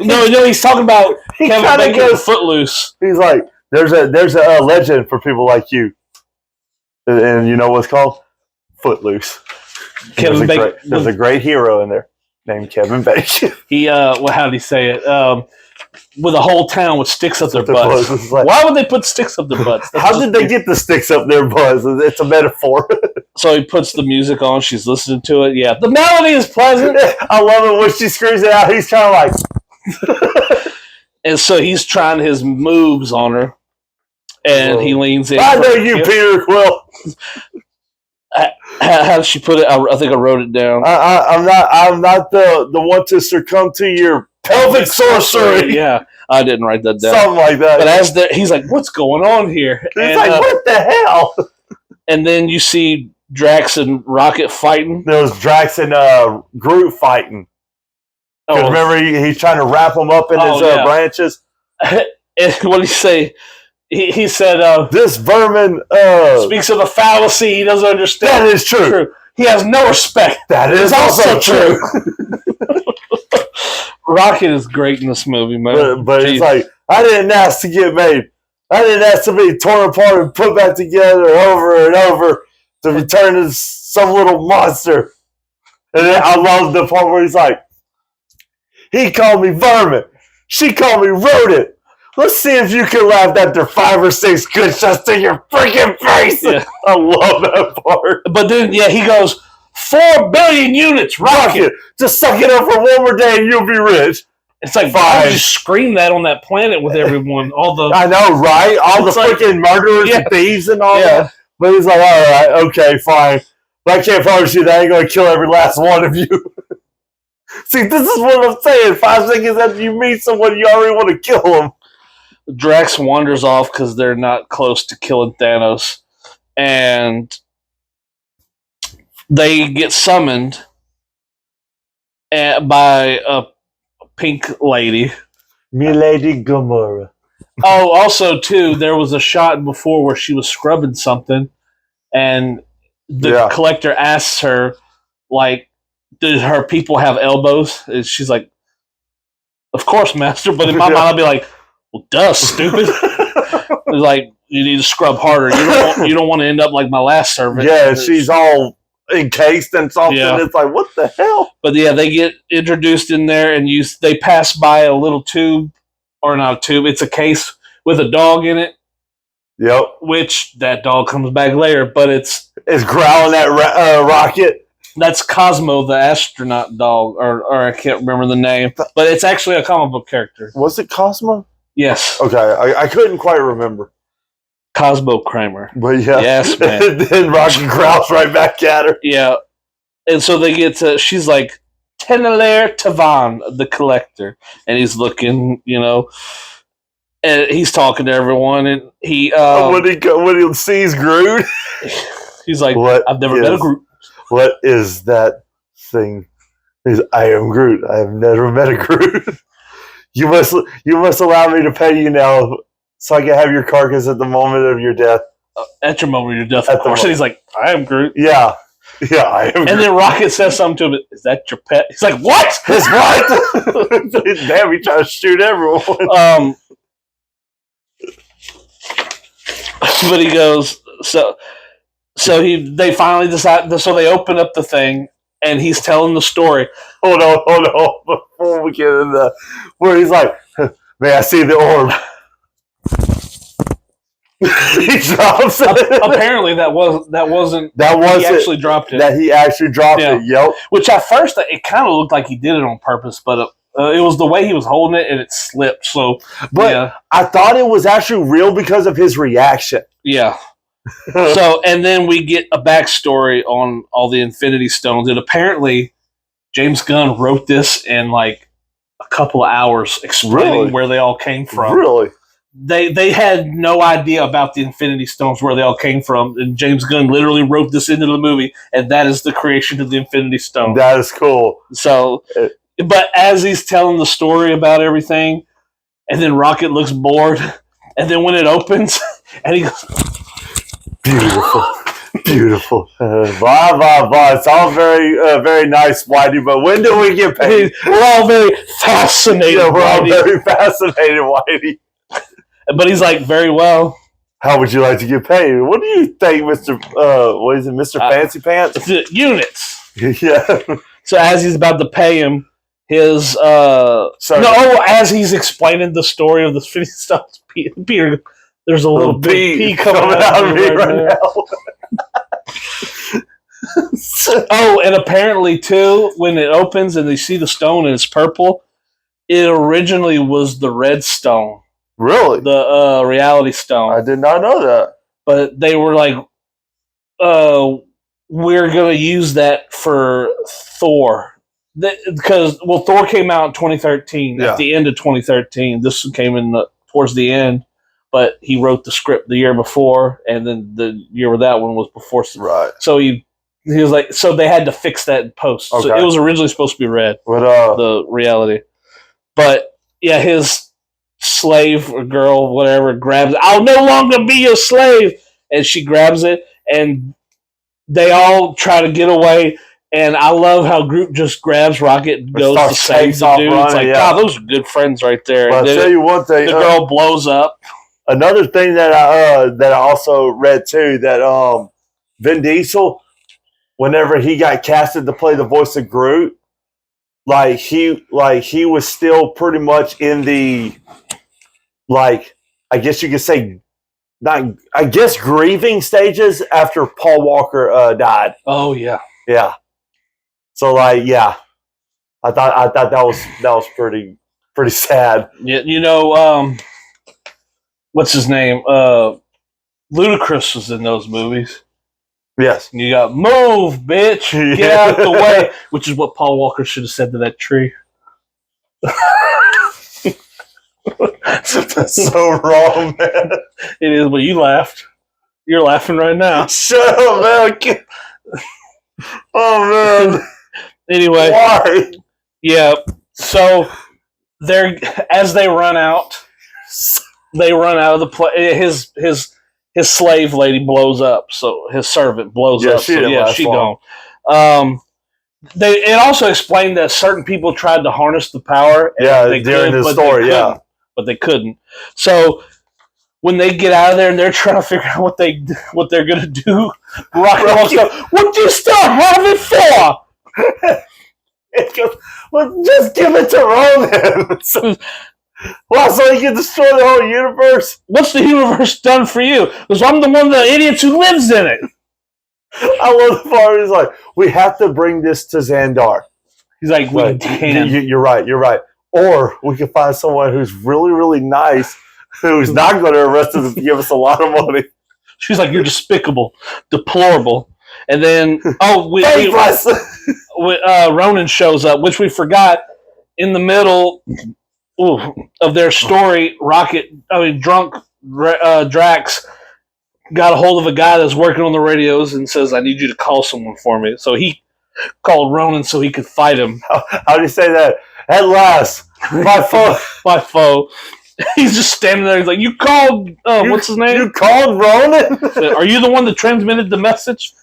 No, he's talking about Kevin Bacon Footloose. He's like, there's a legend for people like you, and you know what's called Footloose. There's a great hero in there. named Kevin Bacon. He well, how did he say it? With a whole town with sticks up their Their butts. butts. It's like, Why would they put sticks up their butts? That's how just did they weird. get the sticks up their butts? It's a metaphor. So he puts the music on. She's listening to it. Yeah, the melody is pleasant. I love it when she screams it out. He's kind of like, And so he's trying his moves on her, and he leans in. I for know a you, kiss. Peter Quill. How did she put it? I think I wrote it down. I'm not the one to succumb to your pelvic sorcery. Yeah, I didn't write that down. Something like that. But as he's like, "What's going on here?" He's And, like, what the hell? and then you see Drax and Rocket fighting. There was Drax and Groot fighting. 'Cause Oh, remember, he's trying to wrap them up in his yeah. branches. and what did he say? He said, This vermin. speaks of a fallacy he doesn't understand. That is true. He has no respect. That is It's also also true. Rocket is great in this movie, man. But Jeez. it's like, I didn't ask to get made. I didn't ask to be torn apart and put back together over and over to be turned into some little monster. And then I love the part where he's like, he called me vermin. She called me rodent. Let's see if you can laugh after 5 or 6 good shots to your freaking face. Yeah. I love that part. But then, yeah, he goes, 4 billion units, Rocket. Rocket, just suck it up for one more day and you'll be rich. It's like, Fine. why would you scream that on that planet with everyone? All the I know, right? All the It's like- freaking murderers Yeah. and thieves and all Yeah. that. But he's like, all right, okay, fine. But I can't promise you that I ain't going to kill every last one of you. See, this is what I'm saying. 5 seconds after you meet someone, you already want to kill them. Drax wanders off because they're not close to killing Thanos. And they get summoned by a pink lady. Milady Gamora. Oh, also, too, there was a shot before where she was scrubbing something, and the Yeah. collector asks her, like, did her people have elbows? And she's like, of course, master. But in my Yeah. mind, I'd be like, well, duh, stupid. It's like, you need to scrub harder. You don't want to end up like my last servant. Yeah, she's all encased in something. Yeah. It's like, what the hell? But yeah, they get introduced in there, and they pass by a little tube, or not a tube. It's a case with a dog in it, Yep. which that dog comes back later. But it's growling at Rocket. that's Cosmo, the astronaut dog, or I can't remember the name. But it's actually a comic book character. Was it Cosmo? Yes, Okay, I couldn't quite remember. Cosmo Kramer. But yeah. Yes, man. And then Rocket growls right back at her. Yeah, and so they get to. She's like Tenelaire Tavan, the collector, and he's looking, and he's talking to everyone, and he when he sees Groot, he's like, What I've never met a is- group. what is that thing? He's, I am Groot. I have never met a Groot. You must allow me to pay you now, so I can have your carcass at the moment of your death. At your moment of your death, At of the course. And he's like, I am Groot. Yeah, I am. And Groot. then Rocket says something to him. Is that your pet? He's like, what? His what? Damn, he trying to shoot everyone. But he goes, so they finally decide, so they open up the thing, and he's telling the story. Hold on. Before we get in where he's like, may I see the orb? He drops it. Apparently, that wasn't. That was He actually dropped it. That he actually dropped Yeah. it. Yep. Which at first it kind of looked like he did it on purpose, but it was the way he was holding it, and it slipped. So, But yeah, I thought it was actually real because of his reaction. yeah. So, and then we get a backstory on all the Infinity Stones, and apparently James Gunn wrote this in like a couple of hours, explaining Really? where they all came from. Really? They had no idea about the Infinity Stones, where they all came from, and James Gunn literally wrote this into the movie, and that is the creation of the Infinity Stone. That is cool. So, but as he's telling the story about everything, and then Rocket looks bored, and then when it opens, and he goes, Beautiful. Beautiful. Blah, blah, blah. It's all very, very nice, Whitey, but when do we get paid? we're all very fascinated. Yeah, we're all Whitey." very fascinated, Whitey. But he's like, very well. How would you like to get paid? What do you think, Mr. What is it, Mr. Fancy Pants? Units. Yeah. So as he's about to pay him, as he's explaining the story of the Flintstones, Peter, there's a little pee coming out of me right now. Oh, and apparently too, when it opens and they see the stone and it's purple, it originally was the red stone. Really? The reality stone. I did not know that. But they were like, we're going to use that for Thor. Because Thor came out in 2013, at the end of 2013. This came in towards the end, but he wrote the script the year before, and then the year where that one was before. Right. So he was like, so they had to fix that in post. Okay. So it was originally supposed to be red, the reality. But yeah, his slave or girl, whatever, grabs it. I'll no longer be your slave. And she grabs it, and they all try to get away. And I love how Groot just grabs Rocket and goes to save the dude. It's like, God, those are good friends right there. Well, I'll tell you one thing. The girl blows up. Another thing that I also read too, that Vin Diesel, whenever he got casted to play the voice of Groot, he was still pretty much in the, I guess you could say, grieving stages after Paul Walker died. Oh yeah, yeah. So I thought that was pretty sad. Yeah, what's his name? Ludacris was in those movies. Yes. And you got move, bitch, get out the way, which is what Paul Walker should have said to that tree. That's so wrong, man. It is, but you laughed. You're laughing right now. Shut up, man. Oh man. Anyway, why? Yeah. So as they run out of the place. His slave lady blows up. So his servant blows up. She gone. It also explained that certain people tried to harness the power. During the story, but they couldn't. So when they get out of there and they're trying to figure out what they're gonna do, Rocket goes, "What do you still have it for?" It goes, well, just give it to Ronan. so he can destroy the whole universe? What's the universe done for you? Because I'm the one of the idiots who lives in it. I love the part. He's like, we have to bring this to Xandar. He's like, we can. You're right. Or we can find someone who's really, really nice, who's not going to arrest us and give us a lot of money. She's like, you're despicable, deplorable. And then, Ronan shows up, which we forgot in the middle of their story. Drunk Drax got a hold of a guy that's working on the radios and says, I need you to call someone for me. So he called Ronan so he could fight him. How do you say that? At last, my foe. My foe. He's just standing there. He's like, you called, what's his name? You called Ronan? Are you the one that transmitted the message?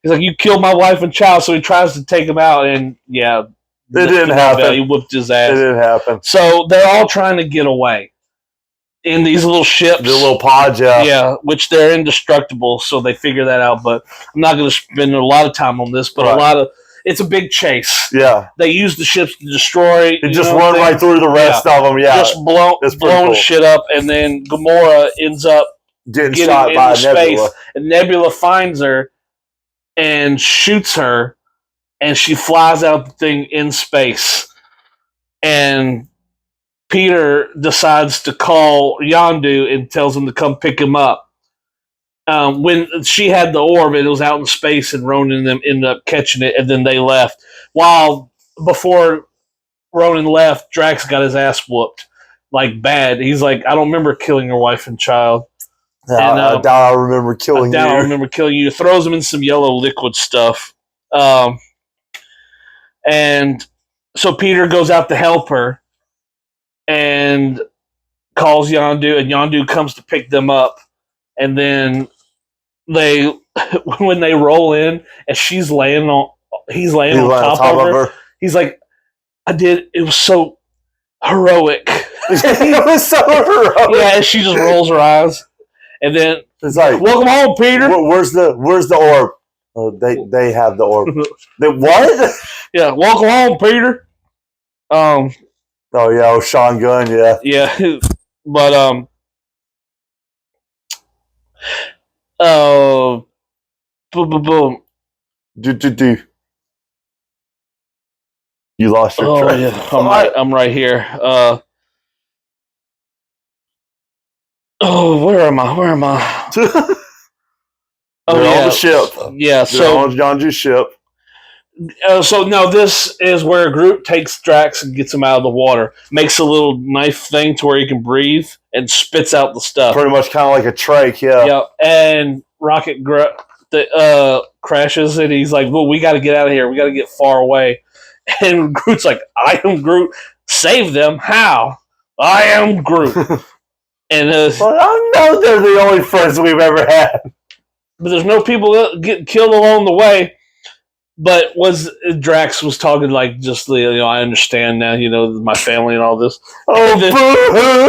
He's like, you killed my wife and child. So he tries to take him out, and it didn't happen. He whooped his ass. It didn't happen. So they're all trying to get away in these little ships. The little pods, yeah, which they're indestructible, so they figure that out. But I'm not going to spend a lot of time on this, but it's a big chase. Yeah. They use the ships to destroy. They just run right through the rest of them, Just blowing shit up, and then Gamora ends up getting shot by Nebula. And Nebula finds her and shoots her, and she flies out the thing in space. And Peter decides to call Yondu and tells him to come pick him up. When she had the orb, it was out in space, and Ronan and them ended up catching it, and then they left. While before Ronan left, Drax got his ass whooped, like bad. He's like, I don't remember killing your wife and child. I doubt I remember killing you. I remember killing you. Throws him in some yellow liquid stuff. And so Peter goes out to help her and calls Yondu, and Yondu comes to pick them up. And then when they roll in and he's laying on top of her, he's like, it was so heroic. It was so heroic. Yeah, and she just rolls her eyes. And then it's like, welcome home, Peter. Where's the orb? They have the orb. What? Yeah, welcome home, Peter. Oh yeah, Sean Gunn. Yeah. Yeah, but boom, boom, boom. Do. You lost your Oh train. yeah, I'm right here. Where am I? Where am I? They're on the ship. Yeah, They're on Yondu's ship. So no, this is where Groot takes Drax and gets him out of the water. Makes a little knife thing to where he can breathe and spits out the stuff. Pretty much kind of like a trach, yeah. Yeah, and Rocket crashes and he's like, "Well, we got to get out of here. We got to get far away." And Groot's like, "I am Groot. Save them. How? I am Groot." And well, I know they're the only friends we've ever had. But there's no people that get killed along the way. But Drax was talking like just I understand now, my family and all this. Oh,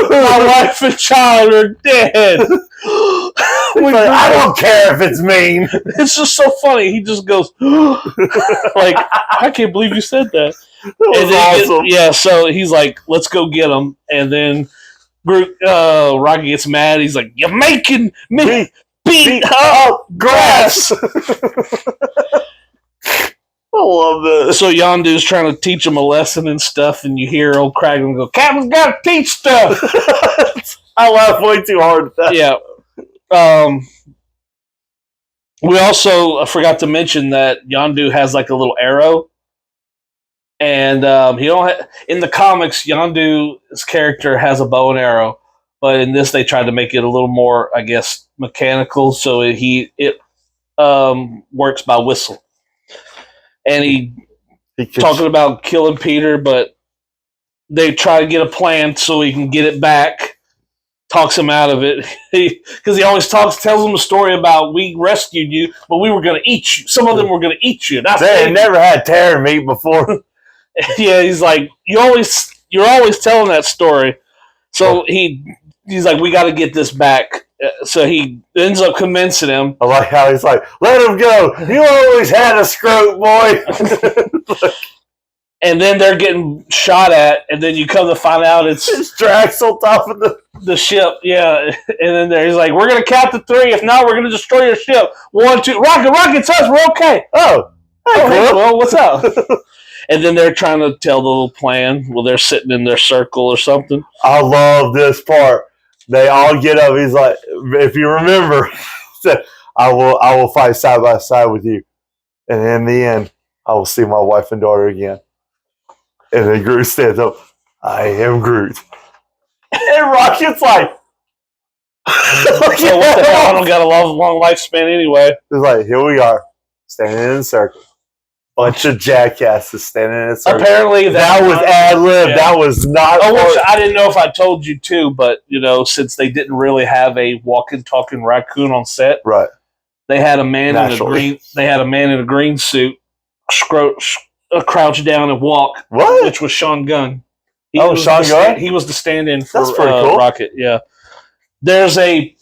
my wife and child are dead. I don't care if it's mean. It's just so funny. He just goes like, I can't believe you said that. That was awesome. So he's like, let's go get him. And then Rocky gets mad. He's like, you're making me beat up grass. I love this. So Yondu's trying to teach him a lesson and stuff, and you hear old Kraglin go, Captain's got to teach stuff. I laugh way too hard at that. Yeah. We also forgot to mention that Yondu has like a little arrow. And in the comics, Yondu's character has a bow and arrow. But in this, they tried to make it a little more, I guess, mechanical. So it works by whistle. And he talking about killing Peter, but they try to get a plan so he can get it back. Talks him out of it because he always tells him a story about we rescued you, but we were going to eat you. Some of them were going to eat you. They had never had terror meat before. Yeah, he's like you're always telling that story. So he's like, we got to get this back. So he ends up convincing him. I like how he's like, let him go. You always had a scrote, boy. And then they're getting shot at, and then you come to find out it's Drax on top of the ship. Yeah, and then he's like, we're going to count to 3. If not, we're going to destroy your ship. 1, 2. Rocket's us. We're okay. Oh, hey, well, what's up? And then they're trying to tell the little plan. Well, they're sitting in their circle or something. I love this part. They all get up. He's like, if you remember, I will fight side by side with you. And in the end, I will see my wife and daughter again. And then Groot stands up. I am Groot. And Rocket's like, what the hell? I don't got a long lifespan anyway. It's like, here we are, standing in a circle. Bunch of jackasses standing in a circle. Apparently that was ad-lib. Yeah. That was not. Which I didn't know if I told you too, but since they didn't really have a walking, talking raccoon on set, right? They had a man in a green. They had a man in a green suit, crouch down and walk. What? Which was Sean Gunn. Sean Gunn. He was the stand-in for That's pretty cool. Rocket. Yeah. There's a.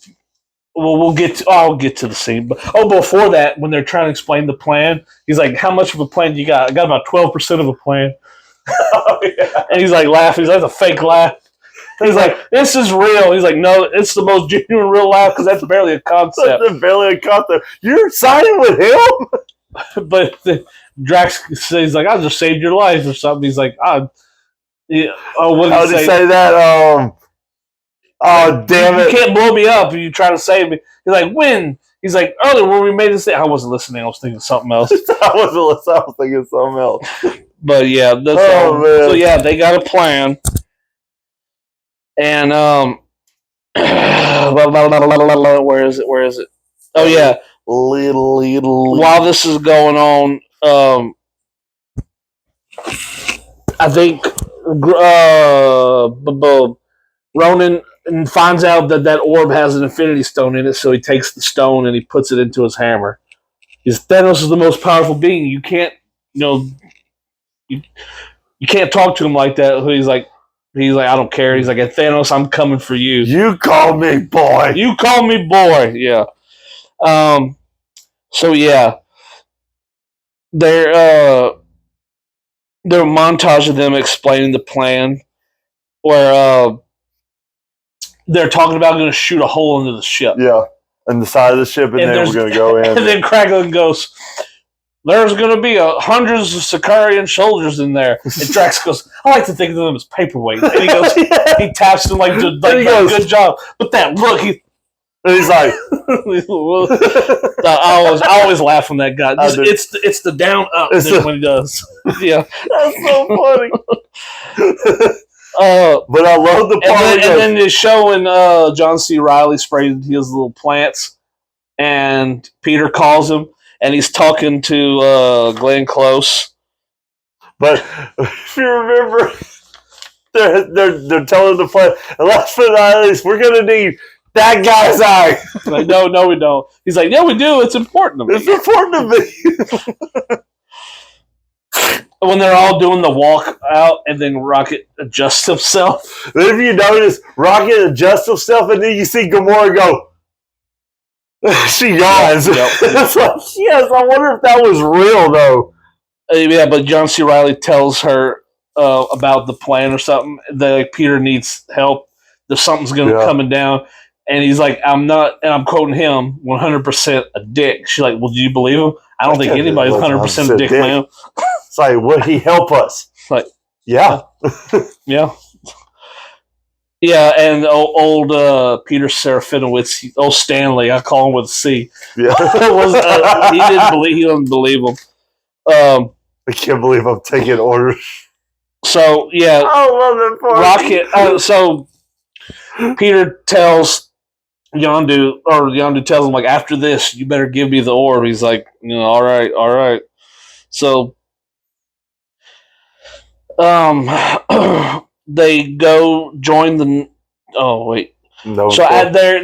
Well, I'll get to the scene. But before that, when they're trying to explain the plan, he's like, "How much of a plan do you got?" I got about 12% of a plan. Oh, yeah. And he's like laughing. He's like, "That's a fake laugh." He's like, "This is real." He's like, "No, it's the most genuine real laugh because that's barely a concept." That's barely a concept. You're siding with him. But Drax says, "Like, I just saved your life or something." He's like, "What did he say that? Oh, damn it. You can't blow me up if you try to save me." He's like, when? He's like, earlier when we made this thing. I wasn't listening. I was thinking something else. I was thinking something else. But yeah, that's man. So yeah, they got a plan. And where is it? Oh yeah. Little. While this is going on, I think Ronan finds out that orb has an Infinity Stone in it, so he takes the stone and he puts it into his hammer. Because Thanos is the most powerful being. You can't, you can't talk to him like that. He's like, I don't care. He's like, Thanos, I'm coming for you. You call me boy. You call me boy. Yeah. So yeah, they're a montage of them explaining the plan, where they're talking about going to shoot a hole into the ship. Yeah, and the side of the ship, and then we're going to go in. And then Kraglin goes, "There's going to be hundreds of Sicarian soldiers in there." And Drax goes, "I like to think of them as paperweights." And he goes, he taps him like "Good job." But that look, and he's like, I always laugh when that guy. It's the down up when he does. Yeah, that's so funny. But I love the part. And then they're showing John C. Reilly spraying his little plants, and Peter calls him, and he's talking to Glenn Close. But if you remember, they're telling the plant, and last but not least, we're gonna need that guy's eye. Like, no, we don't. He's like, yeah, we do. It's important to me. It's important to me. When they're all doing the walk out, and then Rocket adjusts himself. Then if you notice, Rocket adjusts himself, and then you see Gamora go. She yawns. Yep. It's like, yes, I wonder if that was real, though. Yeah, but John C. Reilly tells her about the plan or something. That Peter needs help. There's something's coming down. And he's like, I'm not, and I'm quoting him, 100% a dick. She's like, well, do you believe him? I don't think anybody's 100% a dick, man. It's like, would he help us? Like, yeah. Yeah. Yeah, and old Peter Serafinowicz, old Stanley, I call him with a C. Yeah. He didn't believe him. I can't believe I'm taking orders. So, yeah. I love that part. Rocket, so Peter tells Yondu, or Yondu tells him, like, after this, you better give me the orb. He's like, all right. So, they go join the. Oh wait. No. So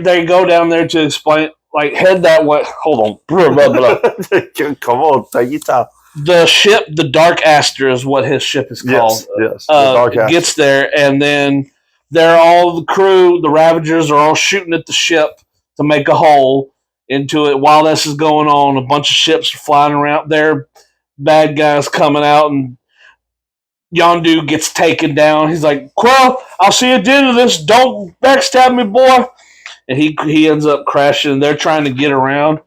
they go down there to explain. Like, head that way. Hold on. Come on, take your time. The ship, the Dark Aster, is what his ship is called. Yes. The Dark Aster gets there, and then they're all the crew. The Ravagers are all shooting at the ship to make a hole into it. While this is going on, a bunch of ships are flying around. They're bad guys coming out, and Yondu gets taken down. He's like, Quill, I'll see you at the end of this. Don't backstab me, boy. And he ends up crashing. They're trying to get around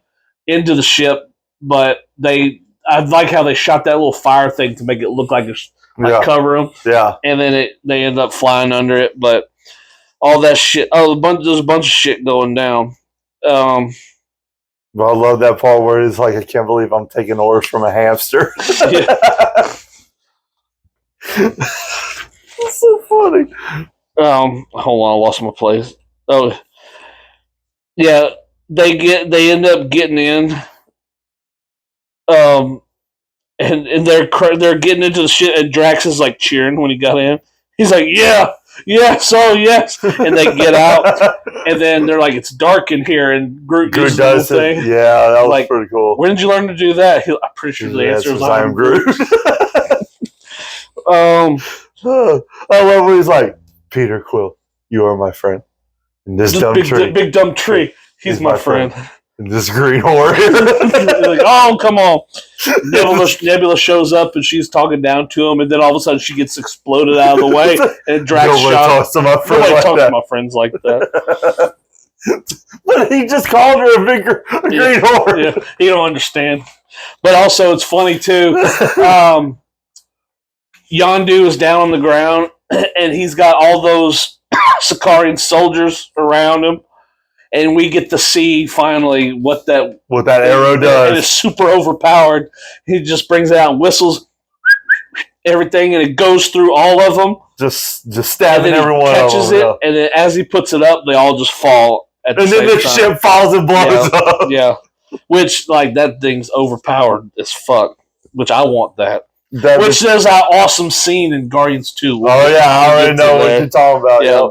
into the ship, but I like how they shot that little fire thing to make it look like it's cover them. Yeah. And then they end up flying under it. But all that shit. There's a bunch of shit going down. Well, I love that part where it's like, I can't believe I'm taking orders from a hamster. Yeah. That's so funny. Hold on, I lost my place. Oh, yeah, they end up getting in. And they're getting into the shit, and Drax is like cheering when he got in. He's like, yes, and they get out, and then they're like, it's dark in here, and Groot does the thing. Yeah, that was pretty cool. When did you learn to do that? I'm pretty sure the answer is I am Groot. I love when he's like, Peter Quill, you are my friend. And this big dumb tree, he's my friend. And this green warrior. Like, oh, come on. Nebula shows up and she's talking down to him, and then all of a sudden she gets exploded out of the way, and Drax talks to my friends like that. But he just called her a green warrior. Yeah, he don't understand. But also, it's funny too. Yondu is down on the ground, and he's got all those Sicarian soldiers around him, and we get to see finally what that arrow does. And it's super overpowered. He just brings it out and whistles everything, and it goes through all of them. Just stabbing everyone. Catches it, and then as he puts it up, they all just fall. And then the ship falls and blows up. Yeah, which that thing's overpowered as fuck. Which I want that. Which is our awesome scene in Guardians 2. Oh, yeah, I already know what you're talking about. Yeah.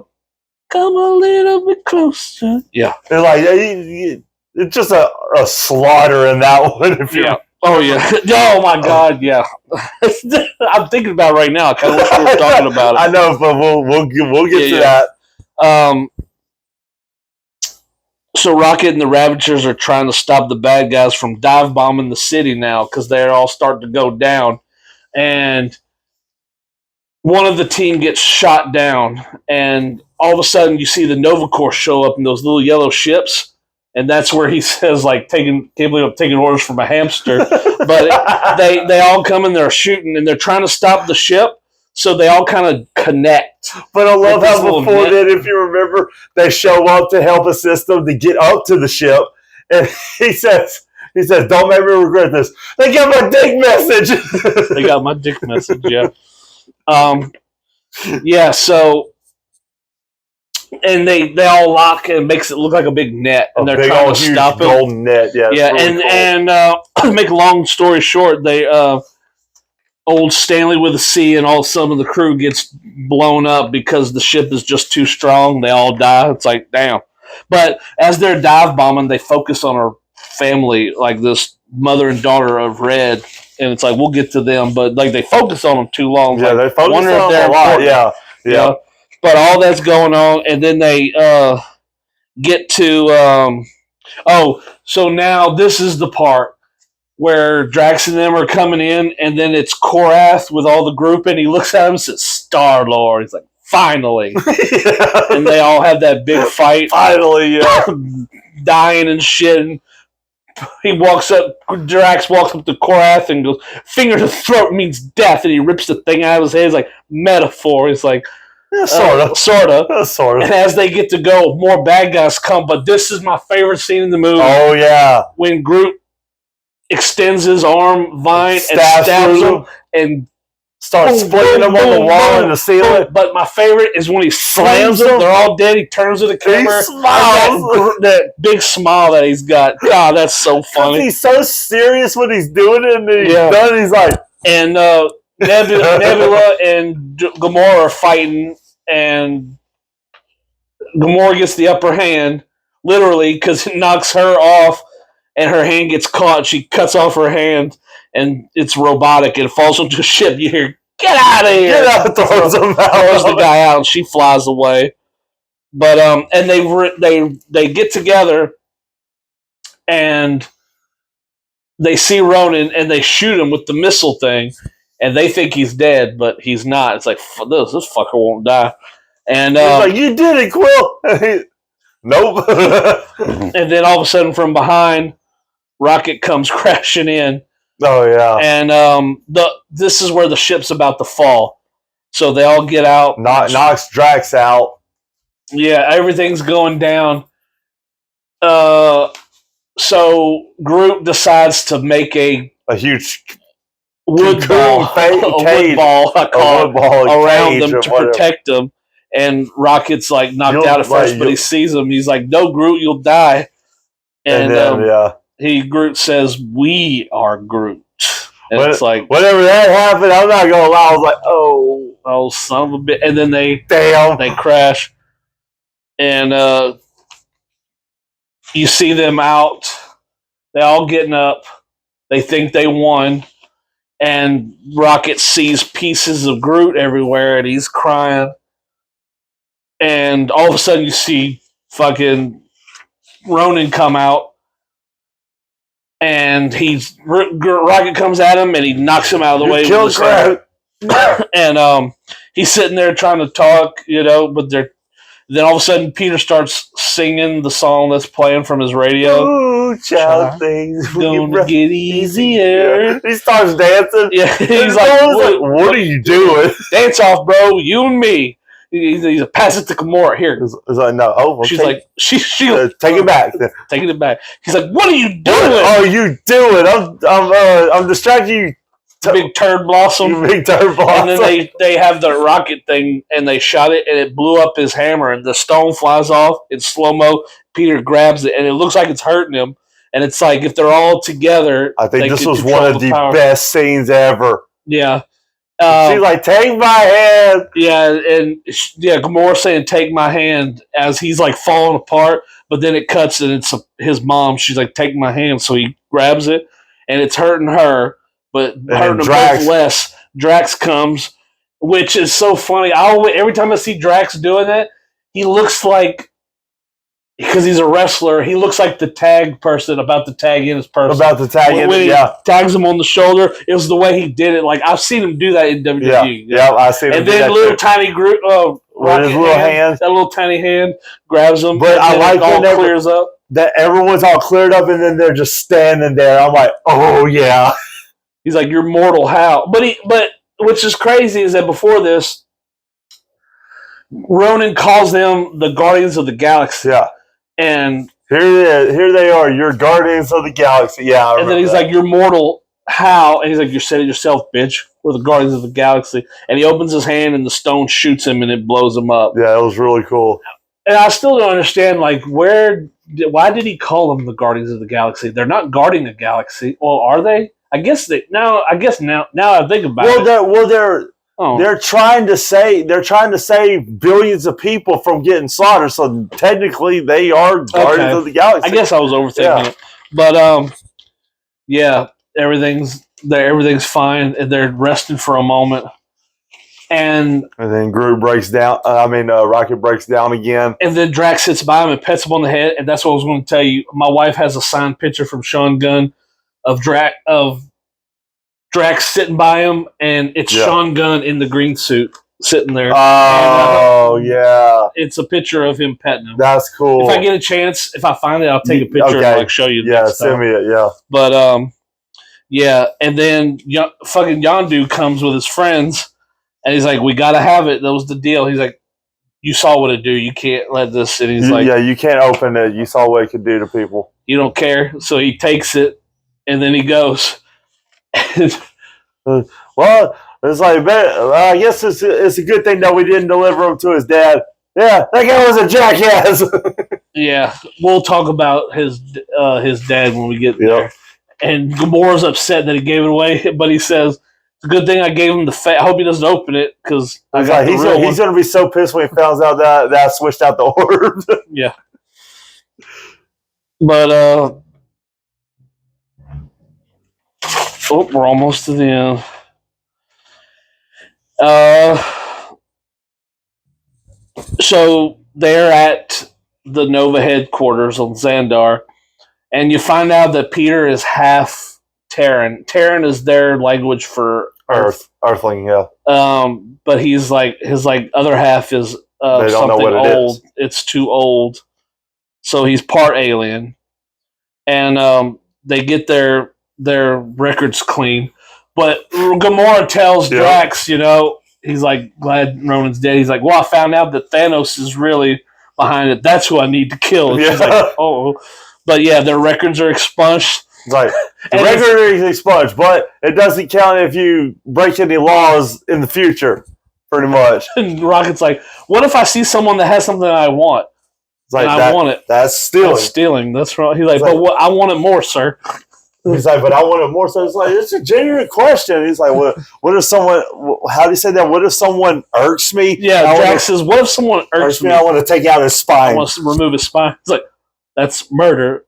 Come a little bit closer. Yeah. They're like, it's just a slaughter in that one. Oh, yeah. Oh, my God, yeah. I'm thinking about it right now. I kind of wish we were talking about it. I know, but we'll get to that. So Rocket and the Ravagers are trying to stop the bad guys from dive bombing the city now because they're all starting to go down. And one of the team gets shot down, and all of a sudden you see the Nova Corps show up in those little yellow ships, and that's where he says like can't believe I'm taking orders from a hamster. But they all come and they're shooting and they're trying to stop the ship, so they all kind of connect. But I love With this how little before net. that, if you remember, they show up to help assist them to get up to the ship, and he says, "Don't make me regret this." They got my dick message. They got my dick message, yeah. Yeah, so and they all lock and it makes it look like a big net, and they're big trying old to huge stop it. golden net. Yeah, it's Yeah, really cool. and make a long story short, they old Stanley with a C and all some of the crew gets blown up because the ship is just too strong. They all die. It's like damn. But as they're dive bombing, they focus on her family, like this mother and daughter of Red, and it's like we'll get to them, but like they focus on them too long. Yeah, like, they focus wonder if on they're them a lot. important. Yeah, You yeah. know? But all that's going on, and then they get to so now this is the part where Drax and them are coming in, and then it's Korath with all the group, and he looks at him and says, Star Lord. He's like, finally. And they all have that big fight. Finally, yeah. Dying and shit. And Drax walks up to Korath and goes, finger to throat means death. And he rips the thing out of his head. It's like, metaphor. It's like, Yeah, sort of. Sort of. Sort of. And as they get to go, more bad guys come. But this is my favorite scene in the movie. Oh, yeah. When Groot extends his arm, Vine, and Stabs stabs through him, and starts boom, splitting them on the boom, wall boom, and the ceiling. But my favorite is when he slams Slams them. them. They're all dead. He turns to the camera. He smiles. That big smile that he's got. God, that's so funny. He's so serious when he's doing it, and then he's Yeah. done. He's like, And Nebula and Gamora are fighting, and Gamora gets the upper hand, literally, because it knocks her off, and her hand gets caught. She cuts off her hand, and it's robotic, and it falls into a ship. You hear, get out of here! get out, throws him out. Throws the guy out, and she flies away. But and they get together, and they see Ronan, and they shoot him with the missile thing, and they think he's dead, but he's not. It's like this fucker won't die. And He's like, you did it, Quill. Nope. and then all of a sudden, from behind, Rocket comes crashing in, Oh yeah. and this is where the ship's about to fall. So they all get out. Knocks Drax out. Yeah, everything's going down. So Groot decides to make a huge wood cocoon ball, cage. a wood ball, I call it, around cage them or to whatever. protect them. And Rocket's like knocked You'll- out at first, like, but he you'll- sees him. He's like, "No, Groot, you'll die." And And then, Groot says, "We are Groot." And What- it's like, whenever that happened, I'm not gonna lie. I was like, oh, son of a bit. And then they damn. crash, and you see them out. They all getting up. They think they won, and Rocket sees pieces of Groot everywhere, and he's crying. And all of a sudden, you see fucking Ronan come out, and Rocket comes at him, and he knocks him out of the way. Kill with his hand. Groot. And he's sitting there trying to talk, but then all of a sudden Peter starts singing the song that's playing from his radio. Ooh, child, things Gonna get easier. He starts dancing. Yeah, He's he's like, what are you doing? dance off, bro, you and me. He's like, pass it to Gamora. Here. It's like, no. Oh, well, She's take, like, she take it back. taking it back. He's like, what are you doing? What are you doing? I'm distracting you. Big turd blossom. You big turd blossom. And then they have the rocket thing, and they shot it, and it blew up his hammer, and the stone flies off in slow mo. Peter grabs it, and it looks like it's hurting him. And it's like if they're all together, I think they this can was control one of the power. best scenes ever. Yeah. She's like, take my hand. Yeah, and Gamora saying "take my hand" as he's like falling apart, but then it cuts and it's his mom. She's like, "Take my hand," so he grabs it, and it's hurting her, but hurting them both less. Drax comes, which is so funny. Every time I see Drax doing that, he looks like because he's a wrestler, he looks like the tag person about to tag in his person. About the tag in, when he yeah. tags him on the shoulder, it was the way he did it. Like I've seen him do that in WWE. Yeah, I see him And do then that little too. tiny group, With his little hand. that little tiny hand grabs him. But and I like it all whenever- clears up. That everyone's all cleared up, and then they're just standing there. I'm like, oh yeah. He's like, "You're mortal, how?" But which is crazy is that before this, Ronan calls them the Guardians of the Galaxy, Yeah. and Here they are, your Guardians of the Galaxy. Yeah, I and then he's remember like, "You're mortal, how?" And he's like, "You said it yourself, bitch. We're the Guardians of the Galaxy." And he opens his hand, and the stone shoots him, and it blows him up. that. Yeah, it was really cool. And I still don't understand, like, why did he call them the Guardians of the Galaxy? They're not guarding the galaxy. Well, are they? I guess now I think about it. They're trying to save billions of people from getting slaughtered. So technically, they are Guardians of the Galaxy. I guess I was overthinking it, but yeah, everything's fine, and they're resting for a moment, and then Groot breaks down. Rocket breaks down again. And then Drax sits by him and pets him on the head, and that's what I was going to tell you. My wife has a signed picture from Sean Gunn of Drax sitting by him, and it's Sean Gunn in the green suit sitting there. Oh, yeah. It's a picture of him petting him. That's cool. If I get a chance, if I find it, I'll take a picture and like show you. Yeah, send me it, yeah. But, yeah, and then fucking Yondu comes with his friends, and he's like, "We got to have it. That was the deal." He's like, "You saw what it do. You can't let this." And he's like, "Yeah, you can't open it. You saw what it could do to people. You don't care." So he takes it, and then he goes. Well, it's like, I guess it's a good thing that we didn't deliver him to his dad. Yeah, that guy was a jackass. Yeah, we'll talk about his dad when we get there. And Gamora's upset that he gave it away, but he says, "It's a good thing I gave him the I hope he doesn't open it because he's going to be so pissed when he finds out that I switched out the orbs." Yeah. But we're almost to the end. So they're at the Nova headquarters on Xandar, and you find out that Peter is half Terran. Terran is their language for Earthling, yeah. But he's like his other half is they don't something know what it old. is. It's too old, so he's part alien, and they get their records clean. But Gamora tells Drax, he's like, glad Ronan's dead. He's like, well, I found out that Thanos is really behind it. That's who I need to kill. And she's like, oh. But yeah, their records are expunged. Right. The record is expunged, but it doesn't count if you break any laws in the future, pretty much. And Rocket's like, what if I see someone that has something I want? It's like, I want it. That's stealing. That's stealing. That's wrong. He's like, but I want it more, sir. He's like, but I want it more. So it's like, it's a genuine question. He's like, what if someone, how do you say that? What if someone irks me? Yeah, Drax says, what if someone irks me? I want to take out his spine. I want to remove his spine. It's like, that's murder.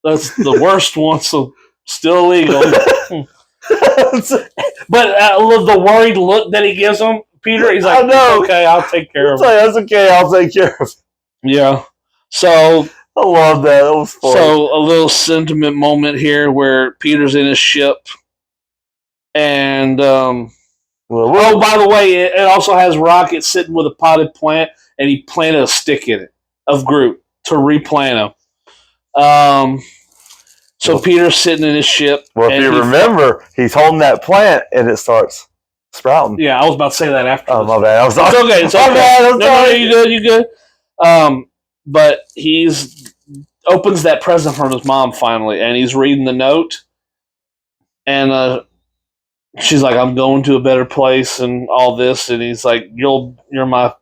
That's the worst one, so still illegal. But the worried look that he gives him, Peter, he's like, okay, I'll take care of it. That's okay, I'll take care of it. Yeah. So I love that. That was funny. So a little sentiment moment here where Peter's in his ship. And, by the way, it also has Rocket sitting with a potted plant, and he planted a stick in it of Groot to replant him. So Peter's sitting in his ship. Well, if you remember, he's holding that plant, and it starts sprouting. Yeah, I was about to say that after. Oh, my bad. It's okay. It's okay. No, you good. But he's opens that present from his mom finally, and he's reading the note, and she's like, "I'm going to a better place," and all this, and he's like, "You're my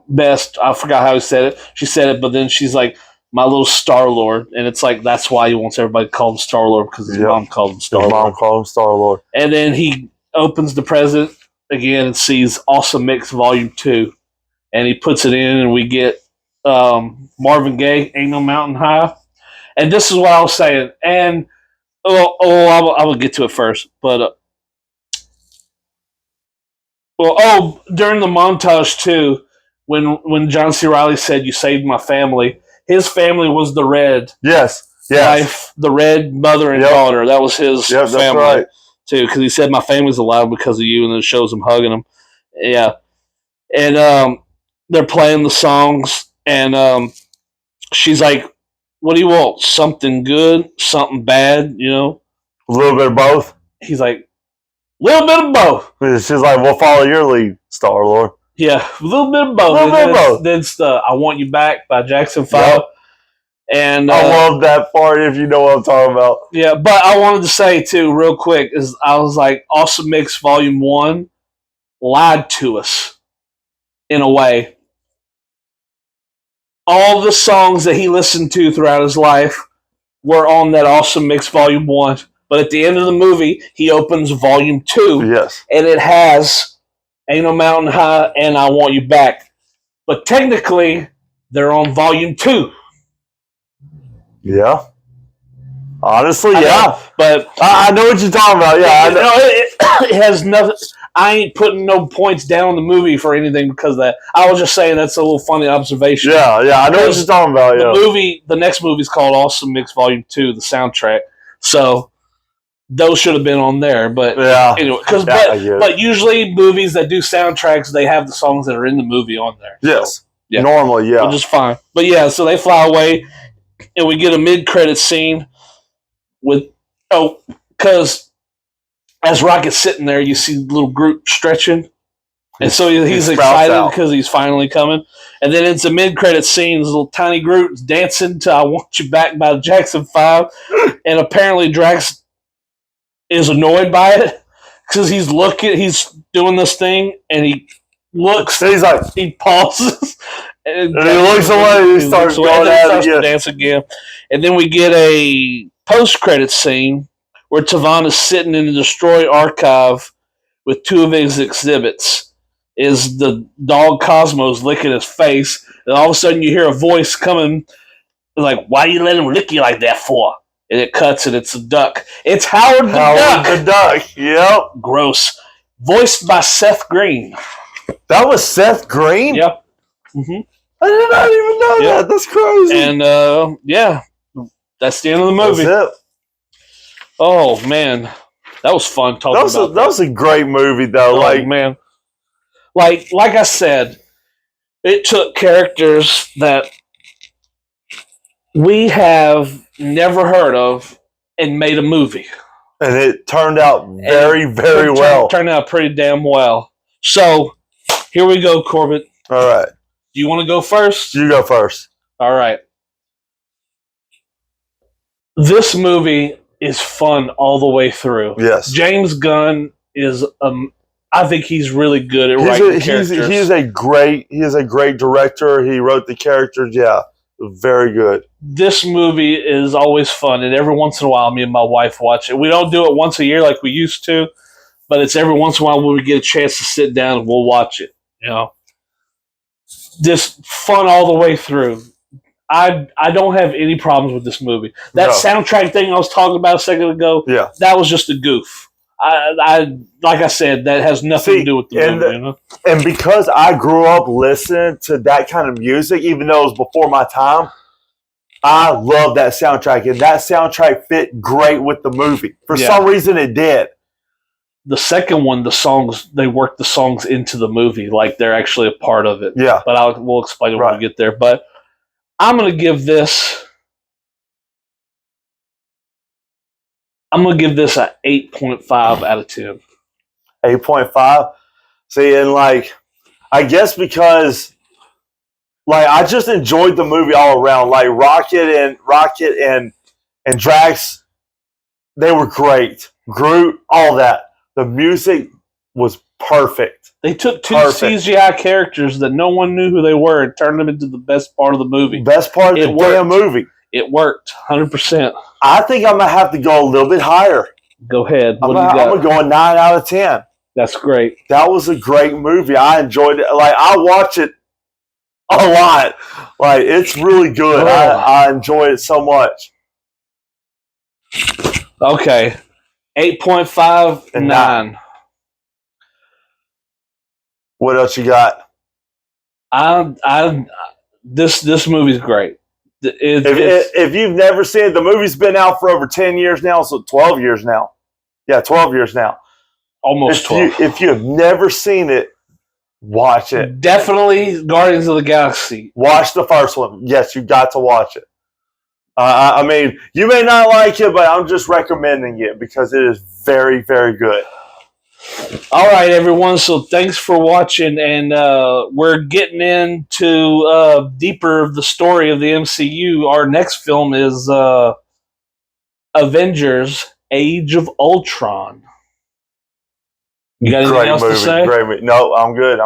best." I forgot how he said it. She said it, but then she's like, "My little Star-Lord," and it's like that's why he wants everybody to call him Star-Lord because his mom called him Star-Lord. His mom called him Star-Lord, and then he opens the present again and sees Awesome Mix Volume 2, and he puts it in, and we get Marvin Gaye, Ain't No Mountain High. And this is what I was saying. And, I will get to it first. But, during the montage, too, when John C. Reilly said, "You saved my family," his family was the Red Yes. wife, the Red mother and daughter. That was his Yep, that's family right. too, because he said, "My family's alive because of you," and then it shows him hugging him. Yeah, and they're playing the songs, and she's like, "What do you want? Something good, something bad?" You know. A little bit of both. He's like, "A little bit of both." She's like, "We'll follow your lead, Star Lord." Yeah, a little bit of both. A little bit of both. Then it's the "I Want You Back" by Jackson 5. Yep. And I love that part, if you know what I'm talking about. Yeah, but I wanted to say too, real quick, is I was like, Awesome Mix Volume 1 lied to us in a way. All the songs that he listened to throughout his life were on that Awesome Mix Volume 1. But at the end of the movie, he opens Volume 2, Yes. and it has Ain't No Mountain High and I Want You Back. But technically, they're on Volume 2. Yeah. Honestly, I yeah. know, but I know what you're talking about. Yeah, I know. it has nothing. I ain't putting no points down on the movie for anything because of that. I was just saying that's a little funny observation. Yeah, I know what you're talking about. Yeah. The next movie's called Awesome Mix Volume 2, the soundtrack. So those should have been on there, but anyway, but usually movies that do soundtracks, they have the songs that are in the movie on there. Yes, so, yeah. Normally, yeah, which is fine. But yeah, so they fly away, and we get a mid-credit scene with because as Rocket's sitting there, you see little Groot stretching, and so he's excited because he's finally coming. And then it's a mid-credit scene. This little tiny Groot dancing to "I Want You Back" by Jackson 5, and apparently Drax is annoyed by it because he's doing this thing, and he looks. He's like, he pauses, and he looks away. He starts going at it to dance again, and then we get a post-credit scene where Tavon is sitting in the Destroy archive with two of his exhibits. Is the dog Cosmos licking his face, and all of a sudden you hear a voice coming, like, "Why you let him lick you like that for?" And it cuts, and it's a duck. It's Howard the Duck. Yep. Gross. Voiced by Seth Green. That was Seth Green? Yep. Mm-hmm. I did not even know that. That's crazy. And, yeah, that's the end of the movie. That's it. Oh, man. That was fun talking about that. That was a great movie, though. Oh, man. Like I said, it took characters that we have never heard of and made a movie. And it turned out very, very well. Turned out pretty damn well. So, here we go, Corbett. All right. Do you want to go first? You go first. All right. This movie is fun all the way through. Yes. James Gunn is, I think he's really good at writing characters. He is a great director. He wrote the characters. Yeah. Very good. This movie is always fun, and every once in a while, me and my wife watch it. We don't do it once a year like we used to, but it's every once in a while when we get a chance to sit down and we'll watch it. You know, just fun all the way through. I don't have any problems with this movie. That soundtrack thing I was talking about a second ago, that was just a goof. I like I said, that has nothing to do with the movie. You know? And because I grew up listening to that kind of music, even though it was before my time, I love that soundtrack. And that soundtrack fit great with the movie. For some reason, it did. The second one, the songs, they worked the songs into the movie like they're actually a part of it. Yeah. But we'll explain it when we get there. But I'm going to give this... I'm going to give this an 8.5 out of 10. 8.5? See, and I guess because I just enjoyed the movie all around. Like Rocket and Drax, they were great. Groot, all that. The music was perfect. They took two CGI characters that no one knew who they were and turned them into the best part of the movie. Best part of the damn movie. It worked, 100%. I think I'm going to have to go a little bit higher. Go ahead. I'm going to go a 9 out of 10. That's great. That was a great movie. I enjoyed it. I watch it a lot. It's really good. I enjoy it so much. Okay. 8.5 and 9. What else you got? This movie's great. If you've never seen it, the movie's been out for over 10 years now, so 12 years now. Yeah, 12 years now. Almost 12. If you have never seen it, watch it. Definitely Guardians of the Galaxy. Watch the first one. Yes, you got to watch it. I mean, you may not like it, but I'm just recommending it because it is very, very good. All right, everyone. So thanks for watching, and we're getting into deeper of the story of the MCU. Our next film is Avengers: Age of Ultron. You got anything else to say? Great movie. No, I'm good.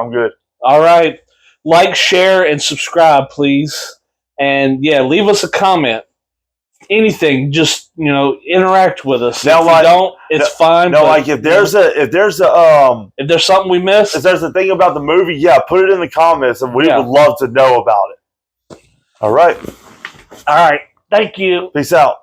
All right. Like, share, and subscribe, please. And yeah, leave us a comment. Anything, just interact with us. Now, if you don't, it's fine. No, like if there's something we missed, if there's a thing about the movie, yeah, put it in the comments, and we would love to know about it. All right. Thank you. Peace out.